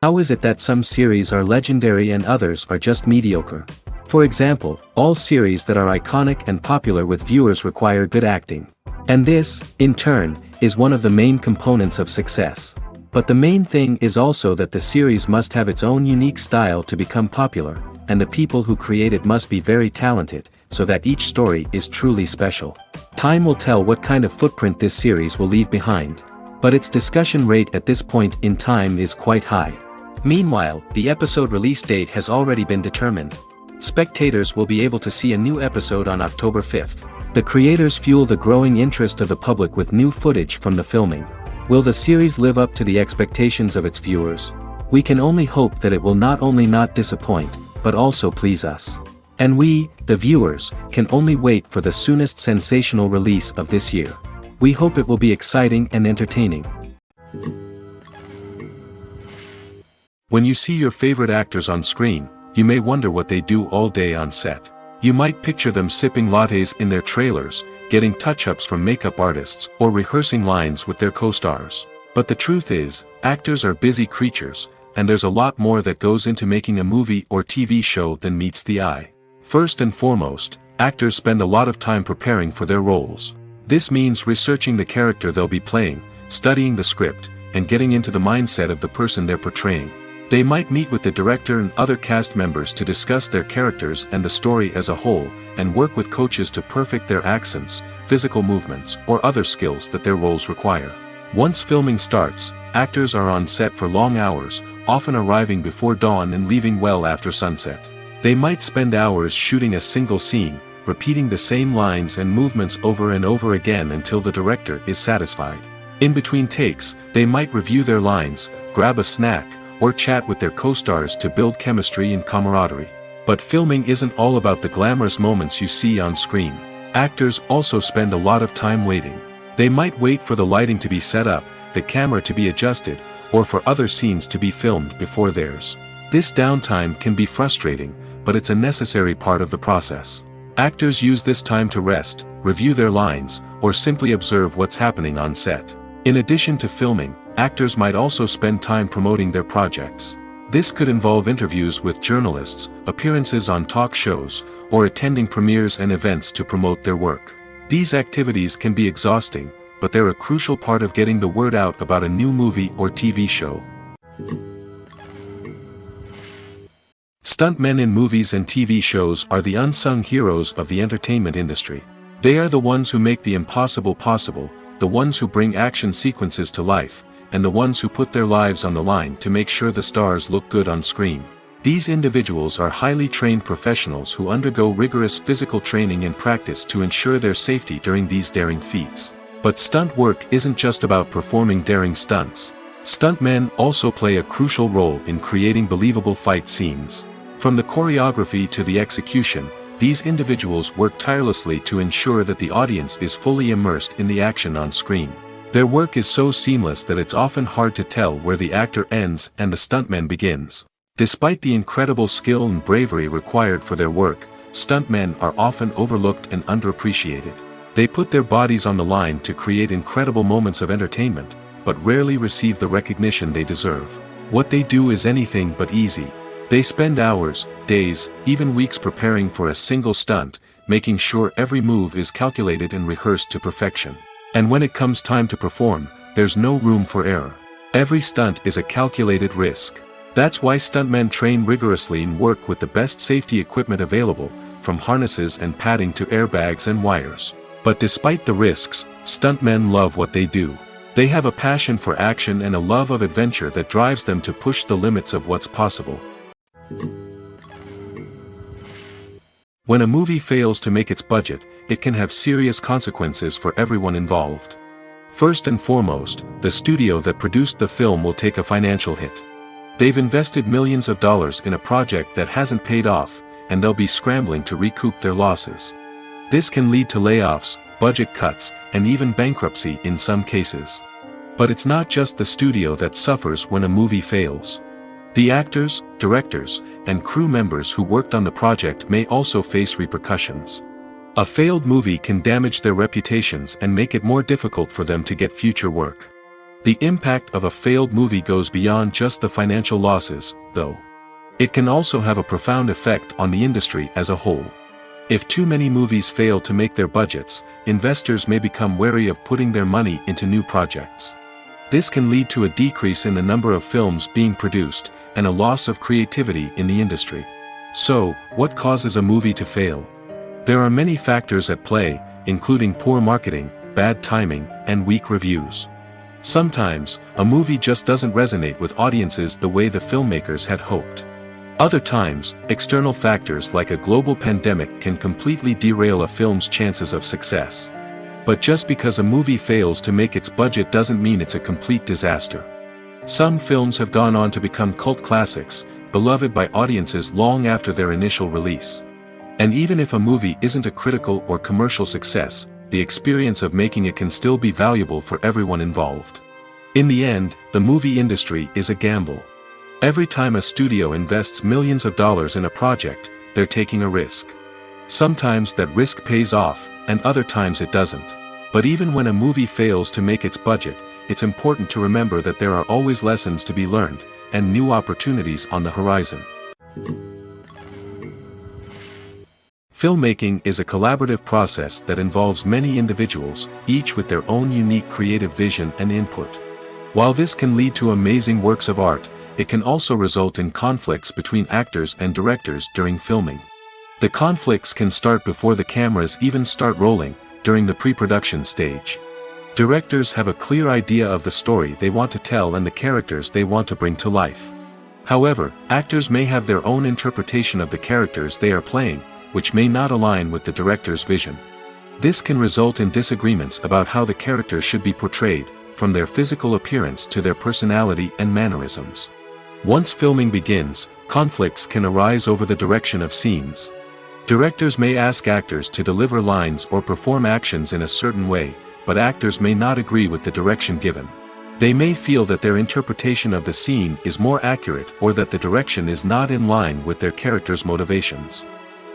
How is it that some series are legendary and others are just mediocre? For example, all series that are iconic and popular with viewers require good acting. And this, in turn, is one of the main components of success. But the main thing is also that the series must have its own unique style to become popular, and the people who create it must be very talented, so that each story is truly special. Time will tell what kind of footprint this series will leave behind. But its discussion rate at this point in time is quite high. Meanwhile, the episode release date has already been determined. Spectators will be able to see a new episode on October 5th. The creators fuel the growing interest of the public with new footage from the filming. Will the series live up to the expectations of its viewers? We can only hope that it will not only not disappoint, but also please us. And we, the viewers, can only wait for the soonest sensational release of this year. We hope it will be exciting and entertaining. When you see your favorite actors on screen, you may wonder what they do all day on set. You might picture them sipping lattes in their trailers, getting touch-ups from makeup artists, or rehearsing lines with their co-stars. But the truth is, actors are busy creatures, and there's a lot more that goes into making a movie or TV show than meets the eye. First and foremost, actors spend a lot of time preparing for their roles. This means researching the character they'll be playing, studying the script, and getting into the mindset of the person they're portraying. They might meet with the director and other cast members to discuss their characters and the story as a whole, and work with coaches to perfect their accents, physical movements, or other skills that their roles require. Once filming starts, actors are on set for long hours, often arriving before dawn and leaving well after sunset. They might spend hours shooting a single scene, repeating the same lines and movements over and over again until the director is satisfied. In between takes, they might review their lines, grab a snack, or chat with their co-stars to build chemistry and camaraderie. But filming isn't all about the glamorous moments you see on screen. Actors also spend a lot of time waiting. They might wait for the lighting to be set up, the camera to be adjusted, or for other scenes to be filmed before theirs. This downtime can be frustrating, but it's a necessary part of the process. Actors use this time to rest, review their lines, or simply observe what's happening on set. In addition to filming, actors might also spend time promoting their projects. This could involve interviews with journalists, appearances on talk shows, or attending premieres and events to promote their work. These activities can be exhausting, but they're a crucial part of getting the word out about a new movie or TV show. Stuntmen in movies and TV shows are the unsung heroes of the entertainment industry. They are the ones who make the impossible possible, the ones who bring action sequences to life, and the ones who put their lives on the line to make sure the stars look good on screen. These individuals are highly trained professionals who undergo rigorous physical training and practice to ensure their safety during these daring feats. But stunt work isn't just about performing daring stunts. Stuntmen also play a crucial role in creating believable fight scenes. From the choreography to the execution, these individuals work tirelessly to ensure that the audience is fully immersed in the action on screen. Their work is so seamless that it's often hard to tell where the actor ends and the stuntman begins. Despite the incredible skill and bravery required for their work, stuntmen are often overlooked and underappreciated. They put their bodies on the line to create incredible moments of entertainment, but rarely receive the recognition they deserve. What they do is anything but easy. They spend hours, days, even weeks preparing for a single stunt, making sure every move is calculated and rehearsed to perfection. And when it comes time to perform, there's no room for error. Every stunt is a calculated risk. That's why stuntmen train rigorously and work with the best safety equipment available, from harnesses and padding to airbags and wires. But despite the risks, stuntmen love what they do. They have a passion for action and a love of adventure that drives them to push the limits of what's possible. When a movie fails to make its budget, it can have serious consequences for everyone involved. First and foremost, the studio that produced the film will take a financial hit. They've invested millions of dollars in a project that hasn't paid off, and they'll be scrambling to recoup their losses. This can lead to layoffs, budget cuts, and even bankruptcy in some cases. But it's not just the studio that suffers when a movie fails. The actors, directors, and crew members who worked on the project may also face repercussions. A failed movie can damage their reputations and make it more difficult for them to get future work. The impact of a failed movie goes beyond just the financial losses, though. It can also have a profound effect on the industry as a whole. If too many movies fail to make their budgets, investors may become wary of putting their money into new projects. This can lead to a decrease in the number of films being produced, and a loss of creativity in the industry. So, what causes a movie to fail? There are many factors at play, including poor marketing, bad timing, and weak reviews. Sometimes, a movie just doesn't resonate with audiences the way the filmmakers had hoped. Other times, external factors like a global pandemic can completely derail a film's chances of success. But just because a movie fails to make its budget doesn't mean it's a complete disaster. Some films have gone on to become cult classics, beloved by audiences long after their initial release. And even if a movie isn't a critical or commercial success, the experience of making it can still be valuable for everyone involved. In the end, the movie industry is a gamble. Every time a studio invests millions of dollars in a project, they're taking a risk. Sometimes that risk pays off, and other times it doesn't. But even when a movie fails to make its budget, it's important to remember that there are always lessons to be learned, and new opportunities on the horizon. Filmmaking is a collaborative process that involves many individuals, each with their own unique creative vision and input. While this can lead to amazing works of art, it can also result in conflicts between actors and directors during filming. The conflicts can start before the cameras even start rolling, during the pre-production stage. Directors have a clear idea of the story they want to tell and the characters they want to bring to life. However, actors may have their own interpretation of the characters they are playing, which may not align with the director's vision. This can result in disagreements about how the characters should be portrayed, from their physical appearance to their personality and mannerisms. Once filming begins, conflicts can arise over the direction of scenes. Directors may ask actors to deliver lines or perform actions in a certain way, but actors may not agree with the direction given. They may feel that their interpretation of the scene is more accurate or that the direction is not in line with their character's motivations.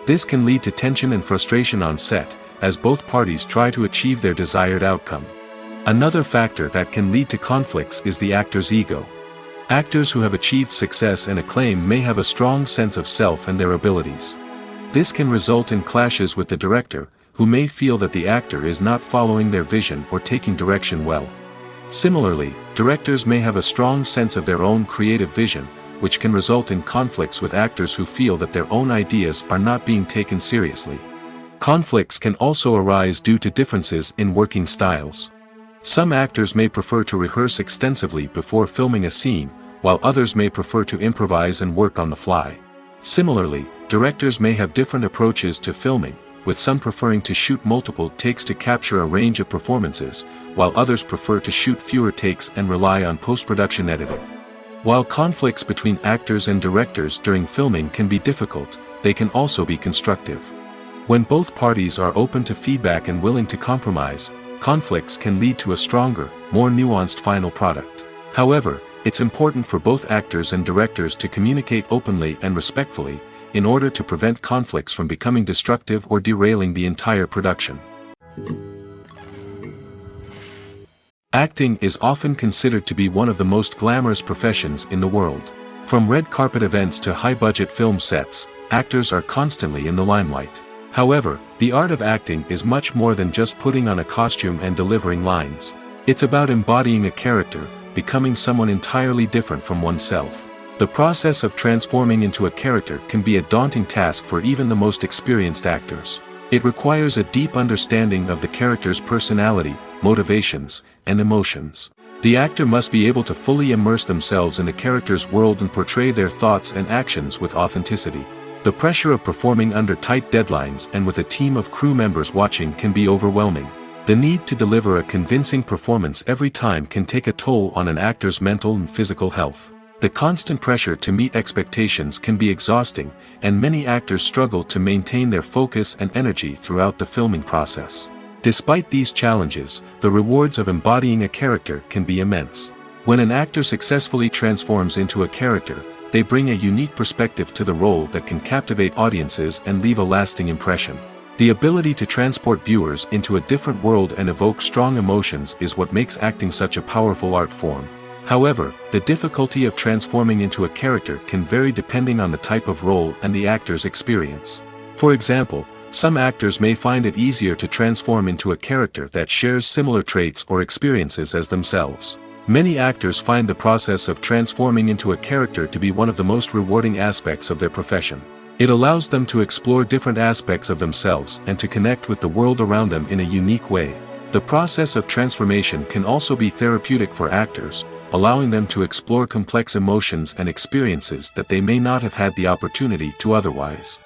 This can lead to tension and frustration on set, as both parties try to achieve their desired outcome. Another factor that can lead to conflicts is the actor's ego. Actors who have achieved success and acclaim may have a strong sense of self and their abilities. This can result in clashes with the director, who may feel that the actor is not following their vision or taking direction well. Similarly, directors may have a strong sense of their own creative vision, which can result in conflicts with actors who feel that their own ideas are not being taken seriously. Conflicts can also arise due to differences in working styles. Some actors may prefer to rehearse extensively before filming a scene, while others may prefer to improvise and work on the fly. Similarly, directors may have different approaches to filming, with some preferring to shoot multiple takes to capture a range of performances, while others prefer to shoot fewer takes and rely on post-production editing. While conflicts between actors and directors during filming can be difficult, they can also be constructive. When both parties are open to feedback and willing to compromise, conflicts can lead to a stronger, more nuanced final product. However, it's important for both actors and directors to communicate openly and respectfully, in order to prevent conflicts from becoming destructive or derailing the entire production. Acting is often considered to be one of the most glamorous professions in the world. From red carpet events to high-budget film sets, actors are constantly in the limelight. However, the art of acting is much more than just putting on a costume and delivering lines. It's about embodying a character, becoming someone entirely different from oneself. The process of transforming into a character can be a daunting task for even the most experienced actors. It requires a deep understanding of the character's personality, motivations, and emotions. The actor must be able to fully immerse themselves in the character's world and portray their thoughts and actions with authenticity. The pressure of performing under tight deadlines and with a team of crew members watching can be overwhelming. The need to deliver a convincing performance every time can take a toll on an actor's mental and physical health. The constant pressure to meet expectations can be exhausting, and many actors struggle to maintain their focus and energy throughout the filming process. Despite these challenges, the rewards of embodying a character can be immense. When an actor successfully transforms into a character, they bring a unique perspective to the role that can captivate audiences and leave a lasting impression. The ability to transport viewers into a different world and evoke strong emotions is what makes acting such a powerful art form. However, the difficulty of transforming into a character can vary depending on the type of role and the actor's experience. For example, some actors may find it easier to transform into a character that shares similar traits or experiences as themselves. Many actors find the process of transforming into a character to be one of the most rewarding aspects of their profession. It allows them to explore different aspects of themselves and to connect with the world around them in a unique way. The process of transformation can also be therapeutic for actors, allowing them to explore complex emotions and experiences that they may not have had the opportunity to otherwise.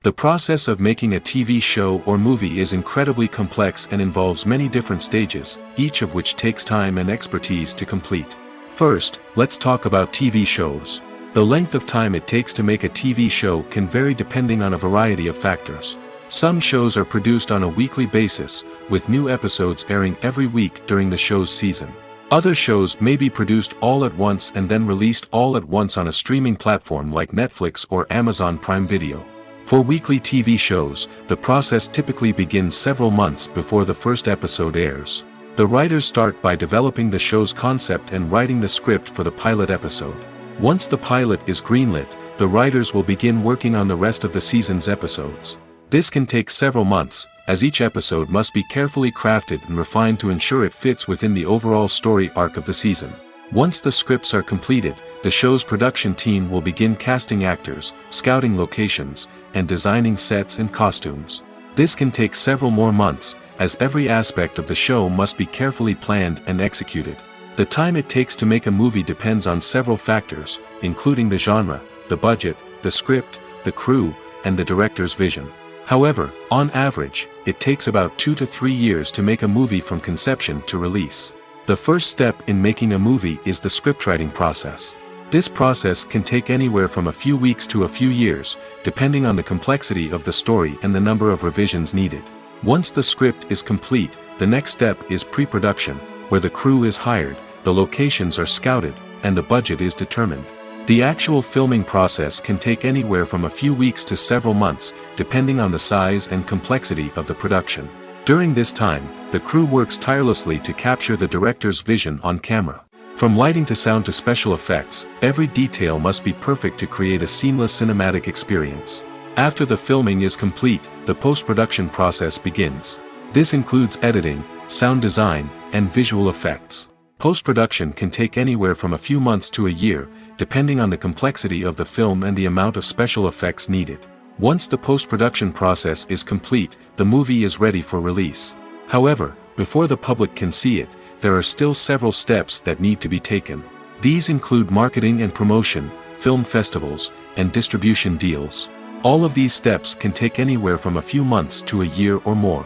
The process of making a TV show or movie is incredibly complex and involves many different stages, each of which takes time and expertise to complete. First, let's talk about TV shows. The length of time it takes to make a TV show can vary depending on a variety of factors. Some shows are produced on a weekly basis, with new episodes airing every week during the show's season. Other shows may be produced all at once and then released all at once on a streaming platform like Netflix or Amazon Prime Video. For weekly TV shows, the process typically begins several months before the first episode airs. The writers start by developing the show's concept and writing the script for the pilot episode. Once the pilot is greenlit, the writers will begin working on the rest of the season's episodes. This can take several months, as each episode must be carefully crafted and refined to ensure it fits within the overall story arc of the season. Once the scripts are completed, the show's production team will begin casting actors, scouting locations, and designing sets and costumes. This can take several more months, as every aspect of the show must be carefully planned and executed. The time it takes to make a movie depends on several factors, including the genre, the budget, the script, the crew, and the director's vision. However, on average, it takes about 2 to 3 years to make a movie from conception to release. The first step in making a movie is the scriptwriting process. This process can take anywhere from a few weeks to a few years, depending on the complexity of the story and the number of revisions needed. Once the script is complete, the next step is pre-production, where the crew is hired, the locations are scouted, and the budget is determined. The actual filming process can take anywhere from a few weeks to several months, depending on the size and complexity of the production. During this time, the crew works tirelessly to capture the director's vision on camera. From lighting to sound to special effects, every detail must be perfect to create a seamless cinematic experience. After the filming is complete, the post-production process begins. This includes editing, sound design, and visual effects. Post-production can take anywhere from a few months to a year, depending on the complexity of the film and the amount of special effects needed. Once the post-production process is complete, the movie is ready for release. However, before the public can see it, there are still several steps that need to be taken. These include marketing and promotion, film festivals, and distribution deals. All of these steps can take anywhere from a few months to a year or more.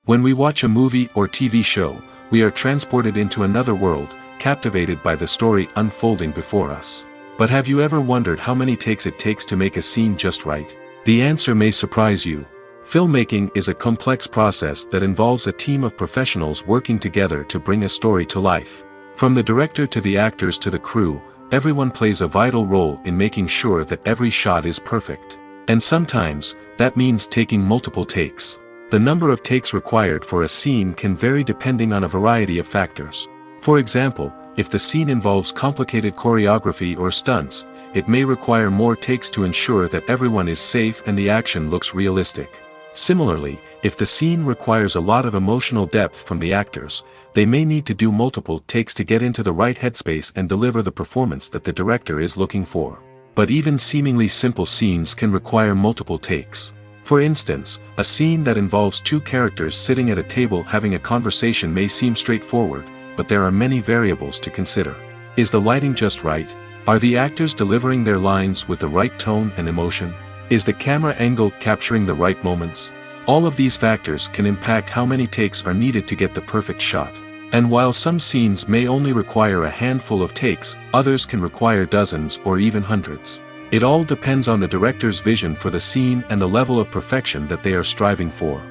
When we watch a movie or TV show, we are transported into another world, captivated by the story unfolding before us. But have you ever wondered how many takes it takes to make a scene just right? The answer may surprise you. Filmmaking is a complex process that involves a team of professionals working together to bring a story to life. From the director to the actors to the crew, everyone plays a vital role in making sure that every shot is perfect. And sometimes, that means taking multiple takes. The number of takes required for a scene can vary depending on a variety of factors. For example, if the scene involves complicated choreography or stunts, it may require more takes to ensure that everyone is safe and the action looks realistic. Similarly, if the scene requires a lot of emotional depth from the actors, they may need to do multiple takes to get into the right headspace and deliver the performance that the director is looking for. But even seemingly simple scenes can require multiple takes. For instance, a scene that involves two characters sitting at a table having a conversation may seem straightforward, but there are many variables to consider. Is the lighting just right? Are the actors delivering their lines with the right tone and emotion? Is the camera angle capturing the right moments? All of these factors can impact how many takes are needed to get the perfect shot. And while some scenes may only require a handful of takes, others can require dozens or even hundreds. It all depends on the director's vision for the scene and the level of perfection that they are striving for.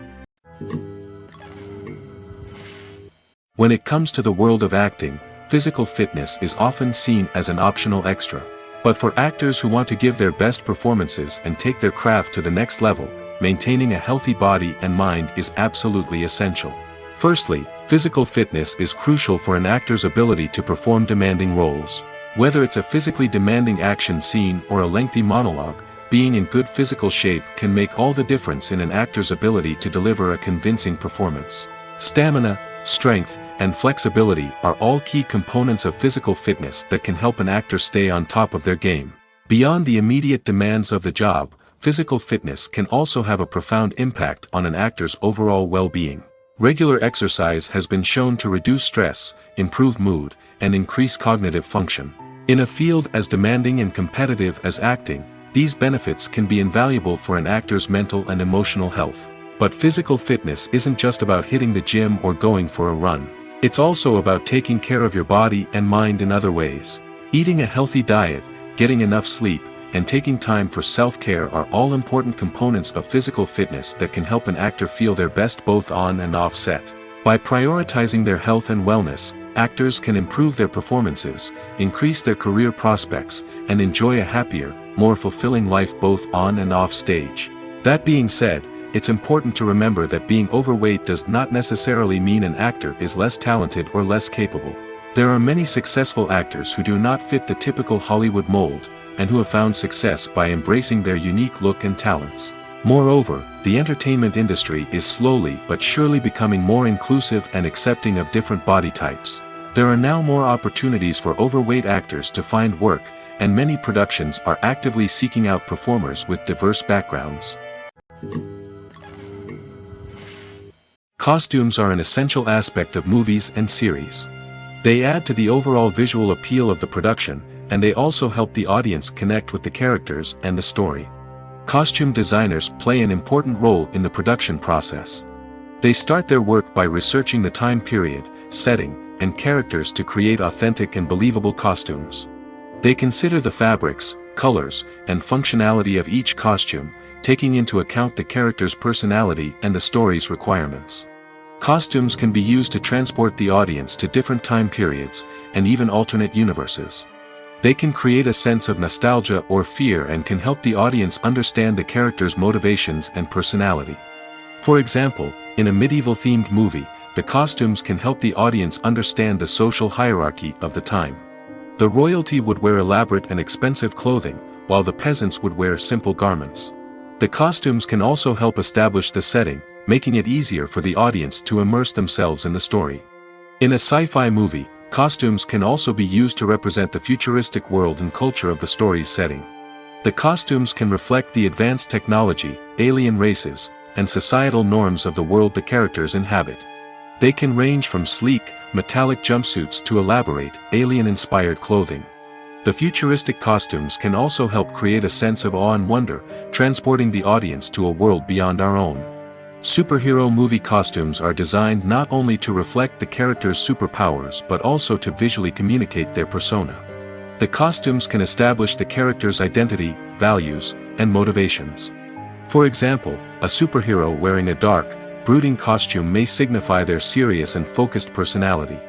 When it comes to the world of acting, physical fitness is often seen as an optional extra. But for actors who want to give their best performances and take their craft to the next level, maintaining a healthy body and mind is absolutely essential. Firstly, physical fitness is crucial for an actor's ability to perform demanding roles. Whether it's a physically demanding action scene or a lengthy monologue, being in good physical shape can make all the difference in an actor's ability to deliver a convincing performance. Stamina, strength, and flexibility are all key components of physical fitness that can help an actor stay on top of their game. Beyond the immediate demands of the job, physical fitness can also have a profound impact on an actor's overall well-being. Regular exercise has been shown to reduce stress, improve mood, and increase cognitive function. In a field as demanding and competitive as acting, these benefits can be invaluable for an actor's mental and emotional health. But physical fitness isn't just about hitting the gym or going for a run. It's also about taking care of your body and mind in other ways. Eating a healthy diet, getting enough sleep, and taking time for self-care are all important components of physical fitness that can help an actor feel their best both on and off set. By prioritizing their health and wellness, actors can improve their performances, increase their career prospects, and enjoy a happier, more fulfilling life both on and off stage. That being said, it's important to remember that being overweight does not necessarily mean an actor is less talented or less capable. There are many successful actors who do not fit the typical Hollywood mold, and who have found success by embracing their unique look and talents. Moreover, the entertainment industry is slowly but surely becoming more inclusive and accepting of different body types. There are now more opportunities for overweight actors to find work, and many productions are actively seeking out performers with diverse backgrounds. Costumes are an essential aspect of movies and series. They add to the overall visual appeal of the production, and they also help the audience connect with the characters and the story. Costume designers play an important role in the production process. They start their work by researching the time period, setting, and characters to create authentic and believable costumes. They consider the fabrics, colors, and functionality of each costume, taking into account the character's personality and the story's requirements. Costumes can be used to transport the audience to different time periods, and even alternate universes. They can create a sense of nostalgia or fear and can help the audience understand the character's motivations and personality. For example, in a medieval-themed movie, the costumes can help the audience understand the social hierarchy of the time. The royalty would wear elaborate and expensive clothing, while the peasants would wear simple garments. The costumes can also help establish the setting, making it easier for the audience to immerse themselves in the story. In a sci-fi movie, costumes can also be used to represent the futuristic world and culture of the story's setting. The costumes can reflect the advanced technology, alien races, and societal norms of the world the characters inhabit. They can range from sleek, metallic jumpsuits to elaborate, alien-inspired clothing. The futuristic costumes can also help create a sense of awe and wonder, transporting the audience to a world beyond our own. Superhero movie costumes are designed not only to reflect the character's superpowers but also to visually communicate their persona. The costumes can establish the character's identity, values, and motivations. For example, a superhero wearing a dark, brooding costume may signify their serious and focused personality.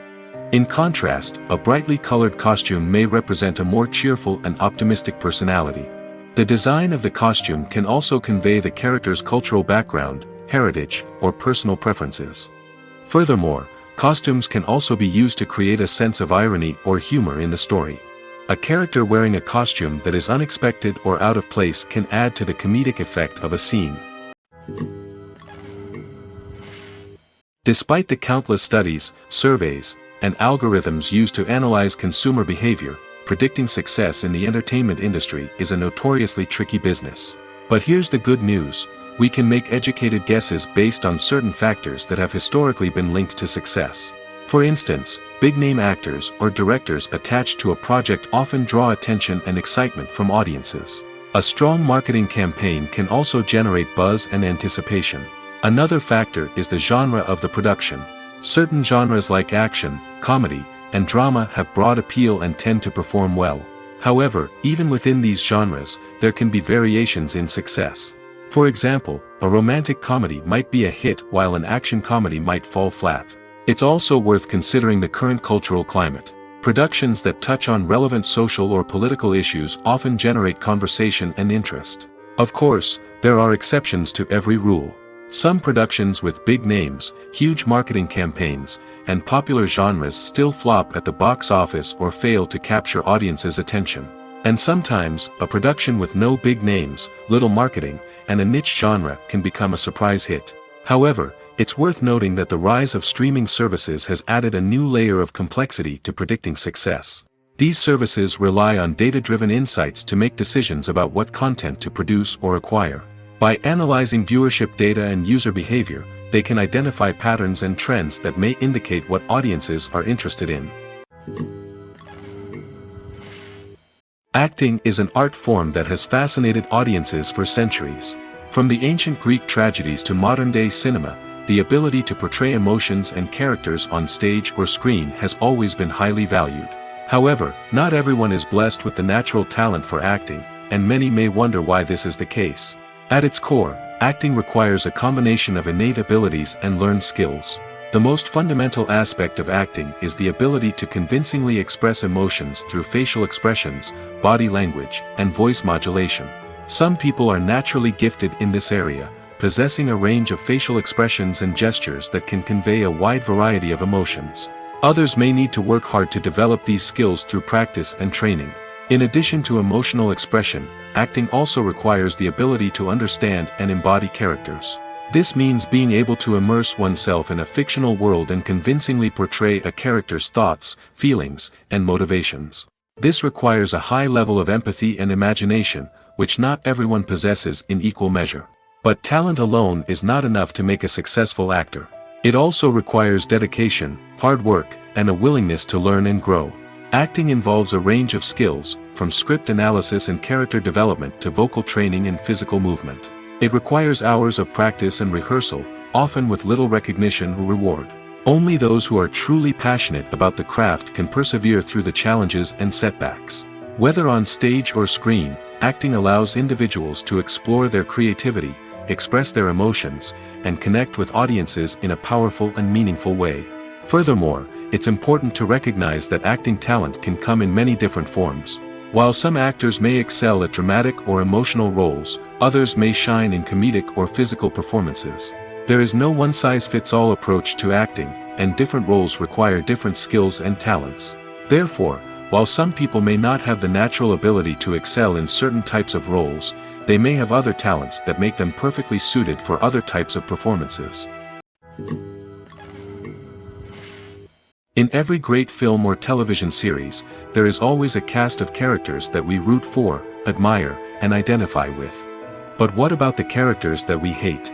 In contrast, a brightly colored costume may represent a more cheerful and optimistic personality. The design of the costume can also convey the character's cultural background, heritage, or personal preferences. Furthermore, costumes can also be used to create a sense of irony or humor in the story. A character wearing a costume that is unexpected or out of place can add to the comedic effect of a scene. Despite the countless studies, surveys, and algorithms used to analyze consumer behavior, predicting success in the entertainment industry is a notoriously tricky business. But here's the good news: we can make educated guesses based on certain factors that have historically been linked to success. For instance, big-name actors or directors attached to a project often draw attention and excitement from audiences. A strong marketing campaign can also generate buzz and anticipation. Another factor is the genre of the production. Certain genres like action, comedy, and drama have broad appeal and tend to perform well. However, even within these genres, there can be variations in success. For example, a romantic comedy might be a hit while an action comedy might fall flat. It's also worth considering the current cultural climate. Productions that touch on relevant social or political issues often generate conversation and interest. Of course, there are exceptions to every rule. Some productions with big names, huge marketing campaigns, and popular genres still flop at the box office or fail to capture audiences' attention. And sometimes, a production with no big names, little marketing, and a niche genre can become a surprise hit. However, it's worth noting that the rise of streaming services has added a new layer of complexity to predicting success. These services rely on data-driven insights to make decisions about what content to produce or acquire. By analyzing viewership data and user behavior, they can identify patterns and trends that may indicate what audiences are interested in. Acting is an art form that has fascinated audiences for centuries. From the ancient Greek tragedies to modern-day cinema, the ability to portray emotions and characters on stage or screen has always been highly valued. However, not everyone is blessed with the natural talent for acting, and many may wonder why this is the case. At its core, acting requires a combination of innate abilities and learned skills. The most fundamental aspect of acting is the ability to convincingly express emotions through facial expressions, body language, and voice modulation. Some people are naturally gifted in this area, possessing a range of facial expressions and gestures that can convey a wide variety of emotions. Others may need to work hard to develop these skills through practice and training. In addition to emotional expression, acting also requires the ability to understand and embody characters. This means being able to immerse oneself in a fictional world and convincingly portray a character's thoughts, feelings, and motivations. This requires a high level of empathy and imagination, which not everyone possesses in equal measure. But talent alone is not enough to make a successful actor. It also requires dedication, hard work, and a willingness to learn and grow. Acting involves a range of skills, from script analysis and character development to vocal training and physical movement. It requires hours of practice and rehearsal, often with little recognition or reward. Only those who are truly passionate about the craft can persevere through the challenges and setbacks. Whether on stage or screen, acting allows individuals to explore their creativity, express their emotions, and connect with audiences in a powerful and meaningful way. Furthermore, it's important to recognize that acting talent can come in many different forms. While some actors may excel at dramatic or emotional roles, others may shine in comedic or physical performances. There is no one-size-fits-all approach to acting, and different roles require different skills and talents. Therefore, while some people may not have the natural ability to excel in certain types of roles, they may have other talents that make them perfectly suited for other types of performances. In every great film or television series, there is always a cast of characters that we root for, admire, and identify with. But what about the characters that we hate?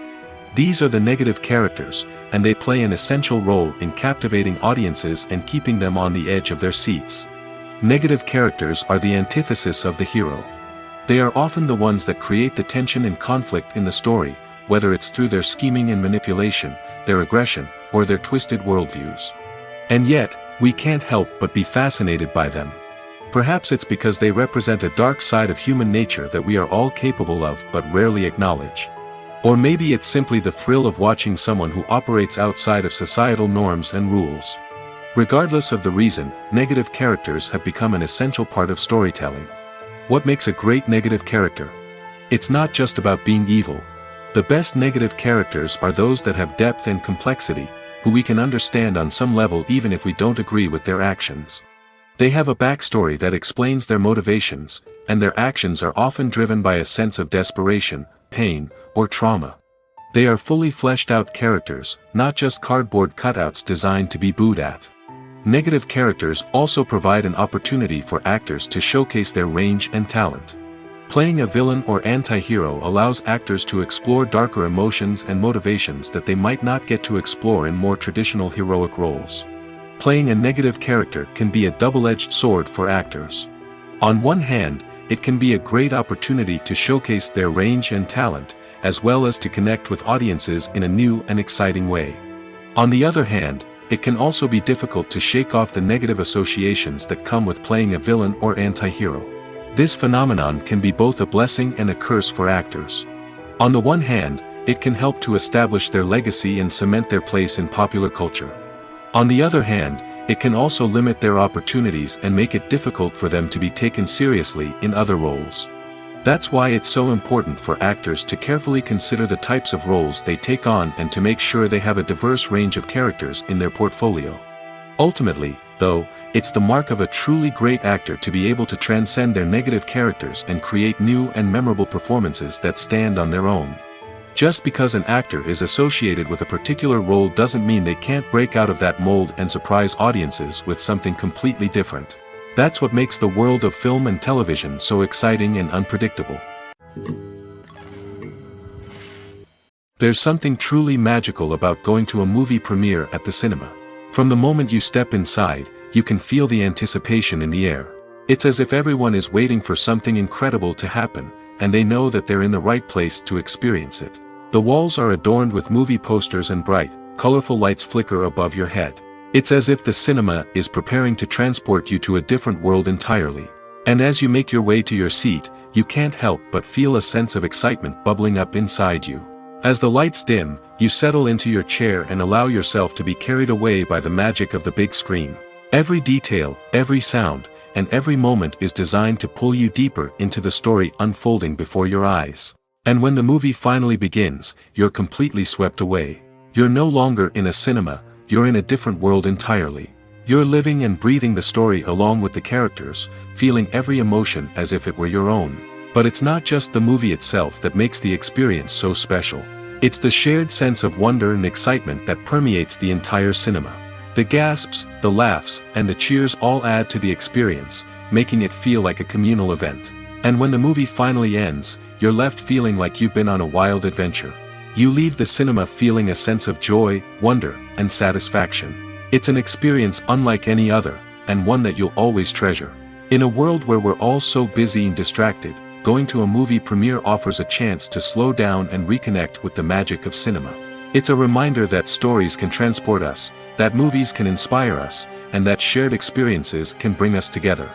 These are the negative characters, and they play an essential role in captivating audiences and keeping them on the edge of their seats. Negative characters are the antithesis of the hero. They are often the ones that create the tension and conflict in the story, whether it's through their scheming and manipulation, their aggression, or their twisted worldviews. And yet, we can't help but be fascinated by them. Perhaps it's because they represent a dark side of human nature that we are all capable of but rarely acknowledge. Or maybe it's simply the thrill of watching someone who operates outside of societal norms and rules. Regardless of the reason, negative characters have become an essential part of storytelling. What makes a great negative character? It's not just about being evil. The best negative characters are those that have depth and complexity, who we can understand on some level even if we don't agree with their actions. They have a backstory that explains their motivations, and their actions are often driven by a sense of desperation, pain, or trauma. They are fully fleshed out characters, not just cardboard cutouts designed to be booed at. Negative characters also provide an opportunity for actors to showcase their range and talent. Playing a villain or anti-hero allows actors to explore darker emotions and motivations that they might not get to explore in more traditional heroic roles. Playing a negative character can be a double-edged sword for actors. On one hand, it can be a great opportunity to showcase their range and talent, as well as to connect with audiences in a new and exciting way. On the other hand, it can also be difficult to shake off the negative associations that come with playing a villain or anti-hero. This phenomenon can be both a blessing and a curse for actors. On the one hand, it can help to establish their legacy and cement their place in popular culture. On the other hand, it can also limit their opportunities and make it difficult for them to be taken seriously in other roles. That's why it's so important for actors to carefully consider the types of roles they take on and to make sure they have a diverse range of characters in their portfolio. Ultimately, though, it's the mark of a truly great actor to be able to transcend their negative characters and create new and memorable performances that stand on their own. Just because an actor is associated with a particular role doesn't mean they can't break out of that mold and surprise audiences with something completely different. That's what makes the world of film and television so exciting and unpredictable. There's something truly magical about going to a movie premiere at the cinema. From the moment you step inside, you can feel the anticipation in the air. It's as if everyone is waiting for something incredible to happen, and they know that they're in the right place to experience it. The walls are adorned with movie posters and bright, colorful lights flicker above your head. It's as if the cinema is preparing to transport you to a different world entirely. And as you make your way to your seat, you can't help but feel a sense of excitement bubbling up inside you. As the lights dim, you settle into your chair and allow yourself to be carried away by the magic of the big screen. Every detail, every sound, and every moment is designed to pull you deeper into the story unfolding before your eyes. And when the movie finally begins, you're completely swept away. You're no longer in a cinema, you're in a different world entirely. You're living and breathing the story along with the characters, feeling every emotion as if it were your own. But it's not just the movie itself that makes the experience so special. It's the shared sense of wonder and excitement that permeates the entire cinema. The gasps, the laughs, and the cheers all add to the experience, making it feel like a communal event. And when the movie finally ends, you're left feeling like you've been on a wild adventure. You leave the cinema feeling a sense of joy, wonder, and satisfaction. It's an experience unlike any other, and one that you'll always treasure. In a world where we're all so busy and distracted, going to a movie premiere offers a chance to slow down and reconnect with the magic of cinema. It's a reminder that stories can transport us, that movies can inspire us, and that shared experiences can bring us together.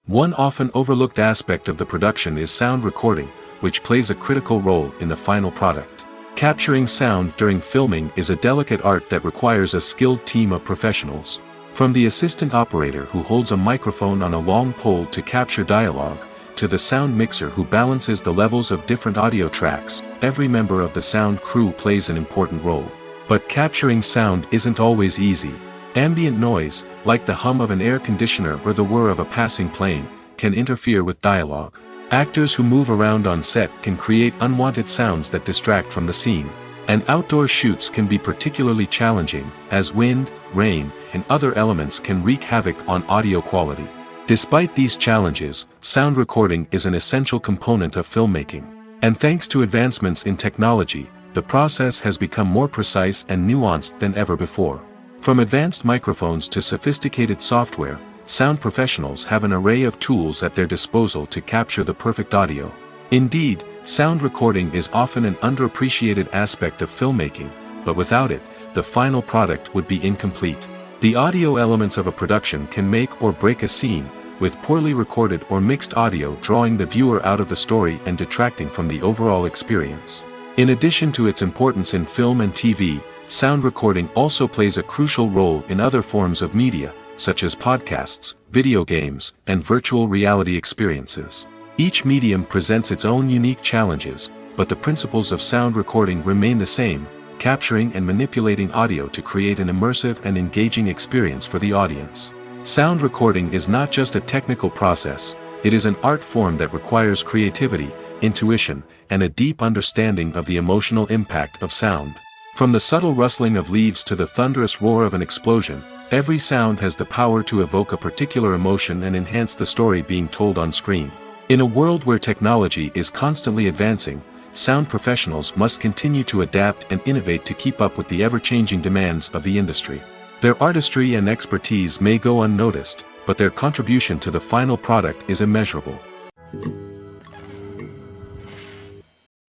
One often overlooked aspect of the production is sound recording, which plays a critical role in the final product. Capturing sound during filming is a delicate art that requires a skilled team of professionals. From the assistant operator who holds a microphone on a long pole to capture dialogue, to the sound mixer who balances the levels of different audio tracks, every member of the sound crew plays an important role. But capturing sound isn't always easy. Ambient noise, like the hum of an air conditioner or the whir of a passing plane, can interfere with dialogue. Actors who move around on set can create unwanted sounds that distract from the scene. And outdoor shoots can be particularly challenging, as wind, rain, and other elements can wreak havoc on audio quality. Despite these challenges, sound recording is an essential component of filmmaking. And thanks to advancements in technology, the process has become more precise and nuanced than ever before. From advanced microphones to sophisticated software, sound professionals have an array of tools at their disposal to capture the perfect audio. Indeed, sound recording is often an underappreciated aspect of filmmaking, but without it, the final product would be incomplete. The audio elements of a production can make or break a scene, with poorly recorded or mixed audio drawing the viewer out of the story and detracting from the overall experience. In addition to its importance in film and TV, sound recording also plays a crucial role in other forms of media, such as podcasts, video games, and virtual reality experiences. Each medium presents its own unique challenges, but the principles of sound recording remain the same, capturing and manipulating audio to create an immersive and engaging experience for the audience. Sound recording is not just a technical process, it is an art form that requires creativity, intuition, and a deep understanding of the emotional impact of sound. From the subtle rustling of leaves to the thunderous roar of an explosion, every sound has the power to evoke a particular emotion and enhance the story being told on screen. In a world where technology is constantly advancing, sound professionals must continue to adapt and innovate to keep up with the ever-changing demands of the industry. Their artistry and expertise may go unnoticed, but their contribution to the final product is immeasurable.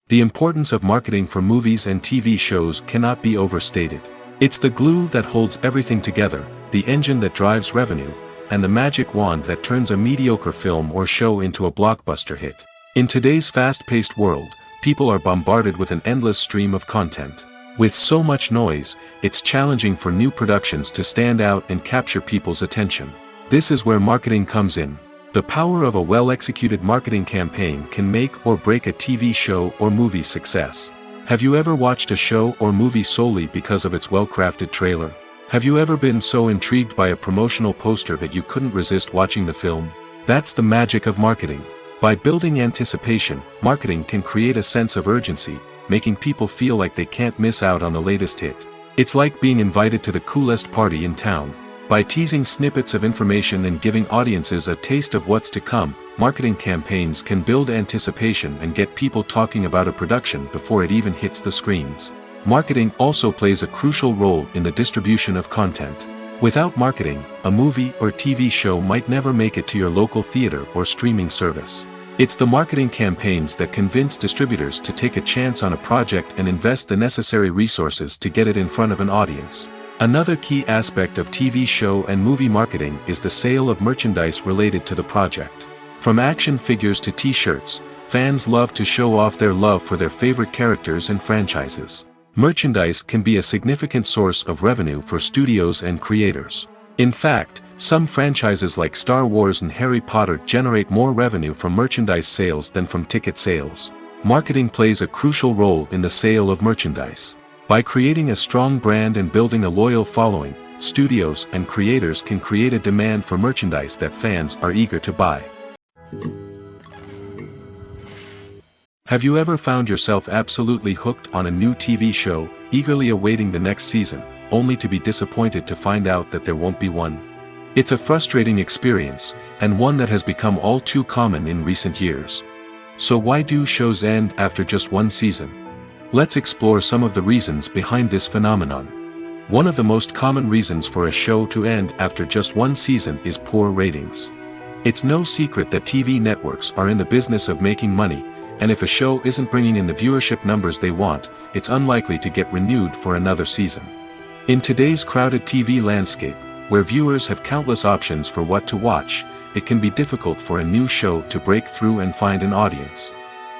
The importance of marketing for movies and TV shows cannot be overstated. It's the glue that holds everything together, the engine that drives revenue, and the magic wand that turns a mediocre film or show into a blockbuster hit. In today's fast-paced world, people are bombarded with an endless stream of content. With so much noise, it's challenging for new productions to stand out and capture people's attention. This is where marketing comes in. The power of a well-executed marketing campaign can make or break a TV show or movie's success. Have you ever watched a show or movie solely because of its well-crafted trailer? Have you ever been so intrigued by a promotional poster that you couldn't resist watching the film? That's the magic of marketing. By building anticipation, marketing can create a sense of urgency, making people feel like they can't miss out on the latest hit. It's like being invited to the coolest party in town. By teasing snippets of information and giving audiences a taste of what's to come, marketing campaigns can build anticipation and get people talking about a production before it even hits the screens. Marketing also plays a crucial role in the distribution of content. Without marketing, a movie or TV show might never make it to your local theater or streaming service. It's the marketing campaigns that convince distributors to take a chance on a project and invest the necessary resources to get it in front of an audience. Another key aspect of TV show and movie marketing is the sale of merchandise related to the project. From action figures to t-shirts, fans love to show off their love for their favorite characters and franchises. Merchandise can be a significant source of revenue for studios and creators. In fact, some franchises like Star Wars and Harry Potter generate more revenue from merchandise sales than from ticket sales. Marketing plays a crucial role in the sale of merchandise. By creating a strong brand and building a loyal following, studios and creators can create a demand for merchandise that fans are eager to buy. Have you ever found yourself absolutely hooked on a new TV show, eagerly awaiting the next season, only to be disappointed to find out that there won't be one? It's a frustrating experience, and one that has become all too common in recent years. So why do shows end after just one season? Let's explore some of the reasons behind this phenomenon. One of the most common reasons for a show to end after just one season is poor ratings. It's no secret that TV networks are in the business of making money, and if a show isn't bringing in the viewership numbers they want, it's unlikely to get renewed for another season. In today's crowded TV landscape, where viewers have countless options for what to watch, it can be difficult for a new show to break through and find an audience.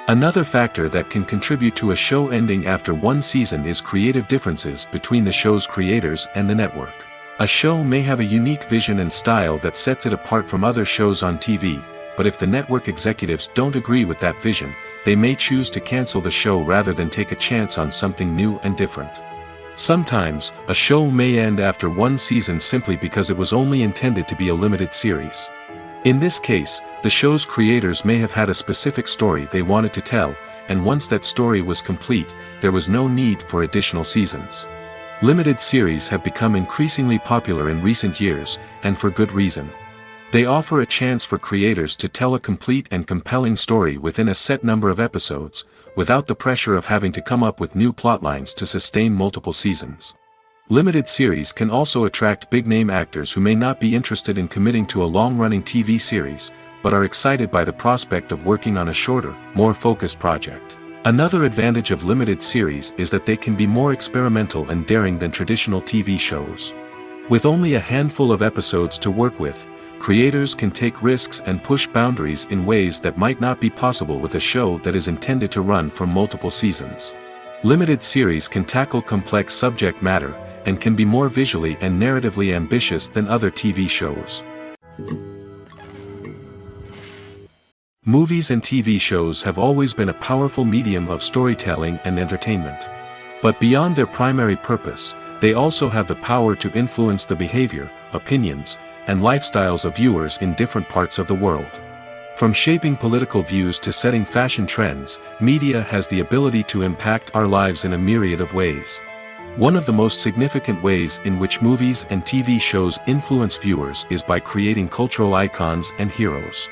Another factor that can contribute to a show ending after one season is creative differences between the show's creators and the network. A show may have a unique vision and style that sets it apart from other shows on TV, but if the network executives don't agree with that vision, they may choose to cancel the show rather than take a chance on something new and different. Sometimes, a show may end after one season simply because it was only intended to be a limited series. In this case, the show's creators may have had a specific story they wanted to tell, and once that story was complete, there was no need for additional seasons. Limited series have become increasingly popular in recent years, and for good reason. They offer a chance for creators to tell a complete and compelling story within a set number of episodes, without the pressure of having to come up with new plotlines to sustain multiple seasons. Limited series can also attract big-name actors who may not be interested in committing to a long-running TV series, but are excited by the prospect of working on a shorter, more focused project. Another advantage of limited series is that they can be more experimental and daring than traditional TV shows. With only a handful of episodes to work with, creators can take risks and push boundaries in ways that might not be possible with a show that is intended to run for multiple seasons. Limited series can tackle complex subject matter, and can be more visually and narratively ambitious than other TV shows. Movies and TV shows have always been a powerful medium of storytelling and entertainment. But beyond their primary purpose, they also have the power to influence the behavior, opinions, and lifestyles of viewers in different parts of the world. From shaping political views to setting fashion trends, media has the ability to impact our lives in a myriad of ways. One of the most significant ways in which movies and TV shows influence viewers is by creating cultural icons and heroes.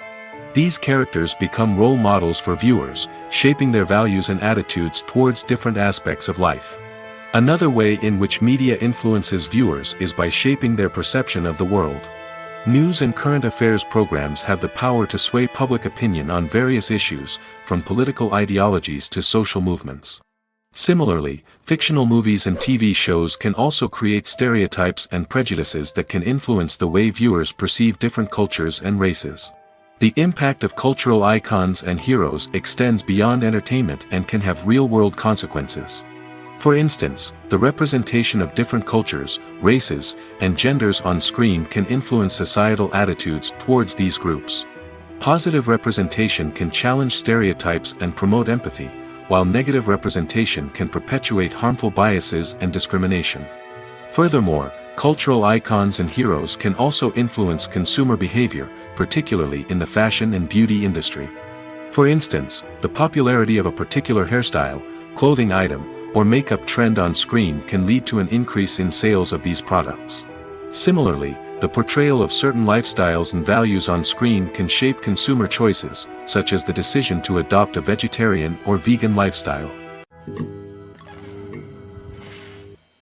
These characters become role models for viewers, shaping their values and attitudes towards different aspects of life. Another way in which media influences viewers is by shaping their perception of the world. News and current affairs programs have the power to sway public opinion on various issues, from political ideologies to social movements. Similarly, fictional movies and TV shows can also create stereotypes and prejudices that can influence the way viewers perceive different cultures and races. The impact of cultural icons and heroes extends beyond entertainment and can have real-world consequences. For instance, the representation of different cultures, races, and genders on screen can influence societal attitudes towards these groups. Positive representation can challenge stereotypes and promote empathy, while negative representation can perpetuate harmful biases and discrimination. Furthermore, cultural icons and heroes can also influence consumer behavior, particularly in the fashion and beauty industry. For instance, the popularity of a particular hairstyle, clothing item, or makeup trend on screen can lead to an increase in sales of these products. Similarly, the portrayal of certain lifestyles and values on screen can shape consumer choices, such as the decision to adopt a vegetarian or vegan lifestyle.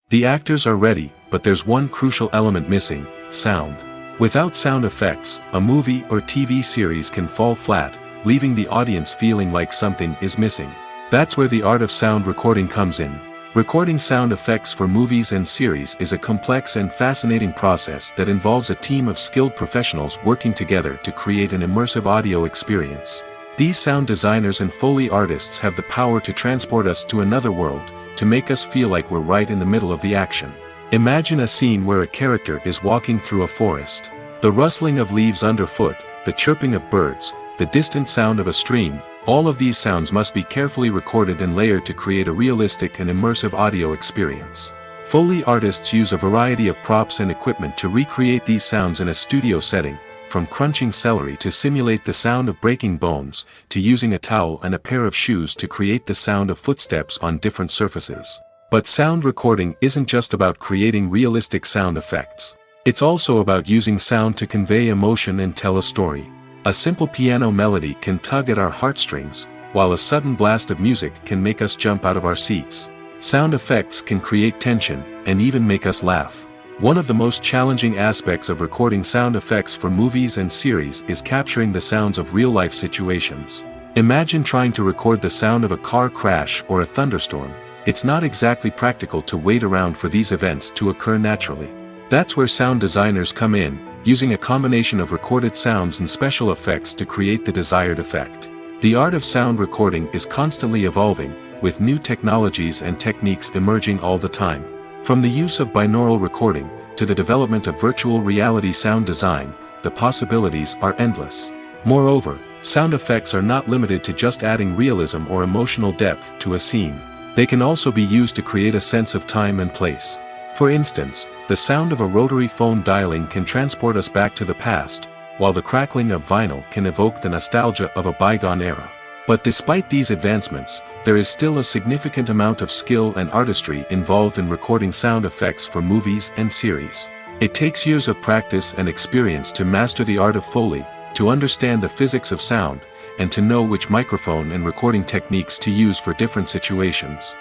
The actors are ready, but there's one crucial element missing: sound. Without sound effects, a movie or TV series can fall flat, leaving the audience feeling like something is missing. That's where the art of sound recording comes in. Recording sound effects for movies and series is a complex and fascinating process that involves a team of skilled professionals working together to create an immersive audio experience. These sound designers and Foley artists have the power to transport us to another world, to make us feel like we're right in the middle of the action. Imagine a scene where a character is walking through a forest. The rustling of leaves underfoot, the chirping of birds, the distant sound of a stream, all of these sounds must be carefully recorded and layered to create a realistic and immersive audio experience. Foley artists use a variety of props and equipment to recreate these sounds in a studio setting, from crunching celery to simulate the sound of breaking bones, to using a towel and a pair of shoes to create the sound of footsteps on different surfaces. But sound recording isn't just about creating realistic sound effects. It's also about using sound to convey emotion and tell a story. A simple piano melody can tug at our heartstrings, while a sudden blast of music can make us jump out of our seats. Sound effects can create tension, and even make us laugh. One of the most challenging aspects of recording sound effects for movies and series is capturing the sounds of real-life situations. Imagine trying to record the sound of a car crash or a thunderstorm. It's not exactly practical to wait around for these events to occur naturally. That's where sound designers come in, using a combination of recorded sounds and special effects to create the desired effect. The art of sound recording is constantly evolving, with new technologies and techniques emerging all the time. From the use of binaural recording, to the development of virtual reality sound design, the possibilities are endless. Moreover, sound effects are not limited to just adding realism or emotional depth to a scene. They can also be used to create a sense of time and place. For instance, the sound of a rotary phone dialing can transport us back to the past, while the crackling of vinyl can evoke the nostalgia of a bygone era. But despite these advancements, there is still a significant amount of skill and artistry involved in recording sound effects for movies and series. It takes years of practice and experience to master the art of Foley, to understand the physics of sound, and to know which microphone and recording techniques to use for different situations.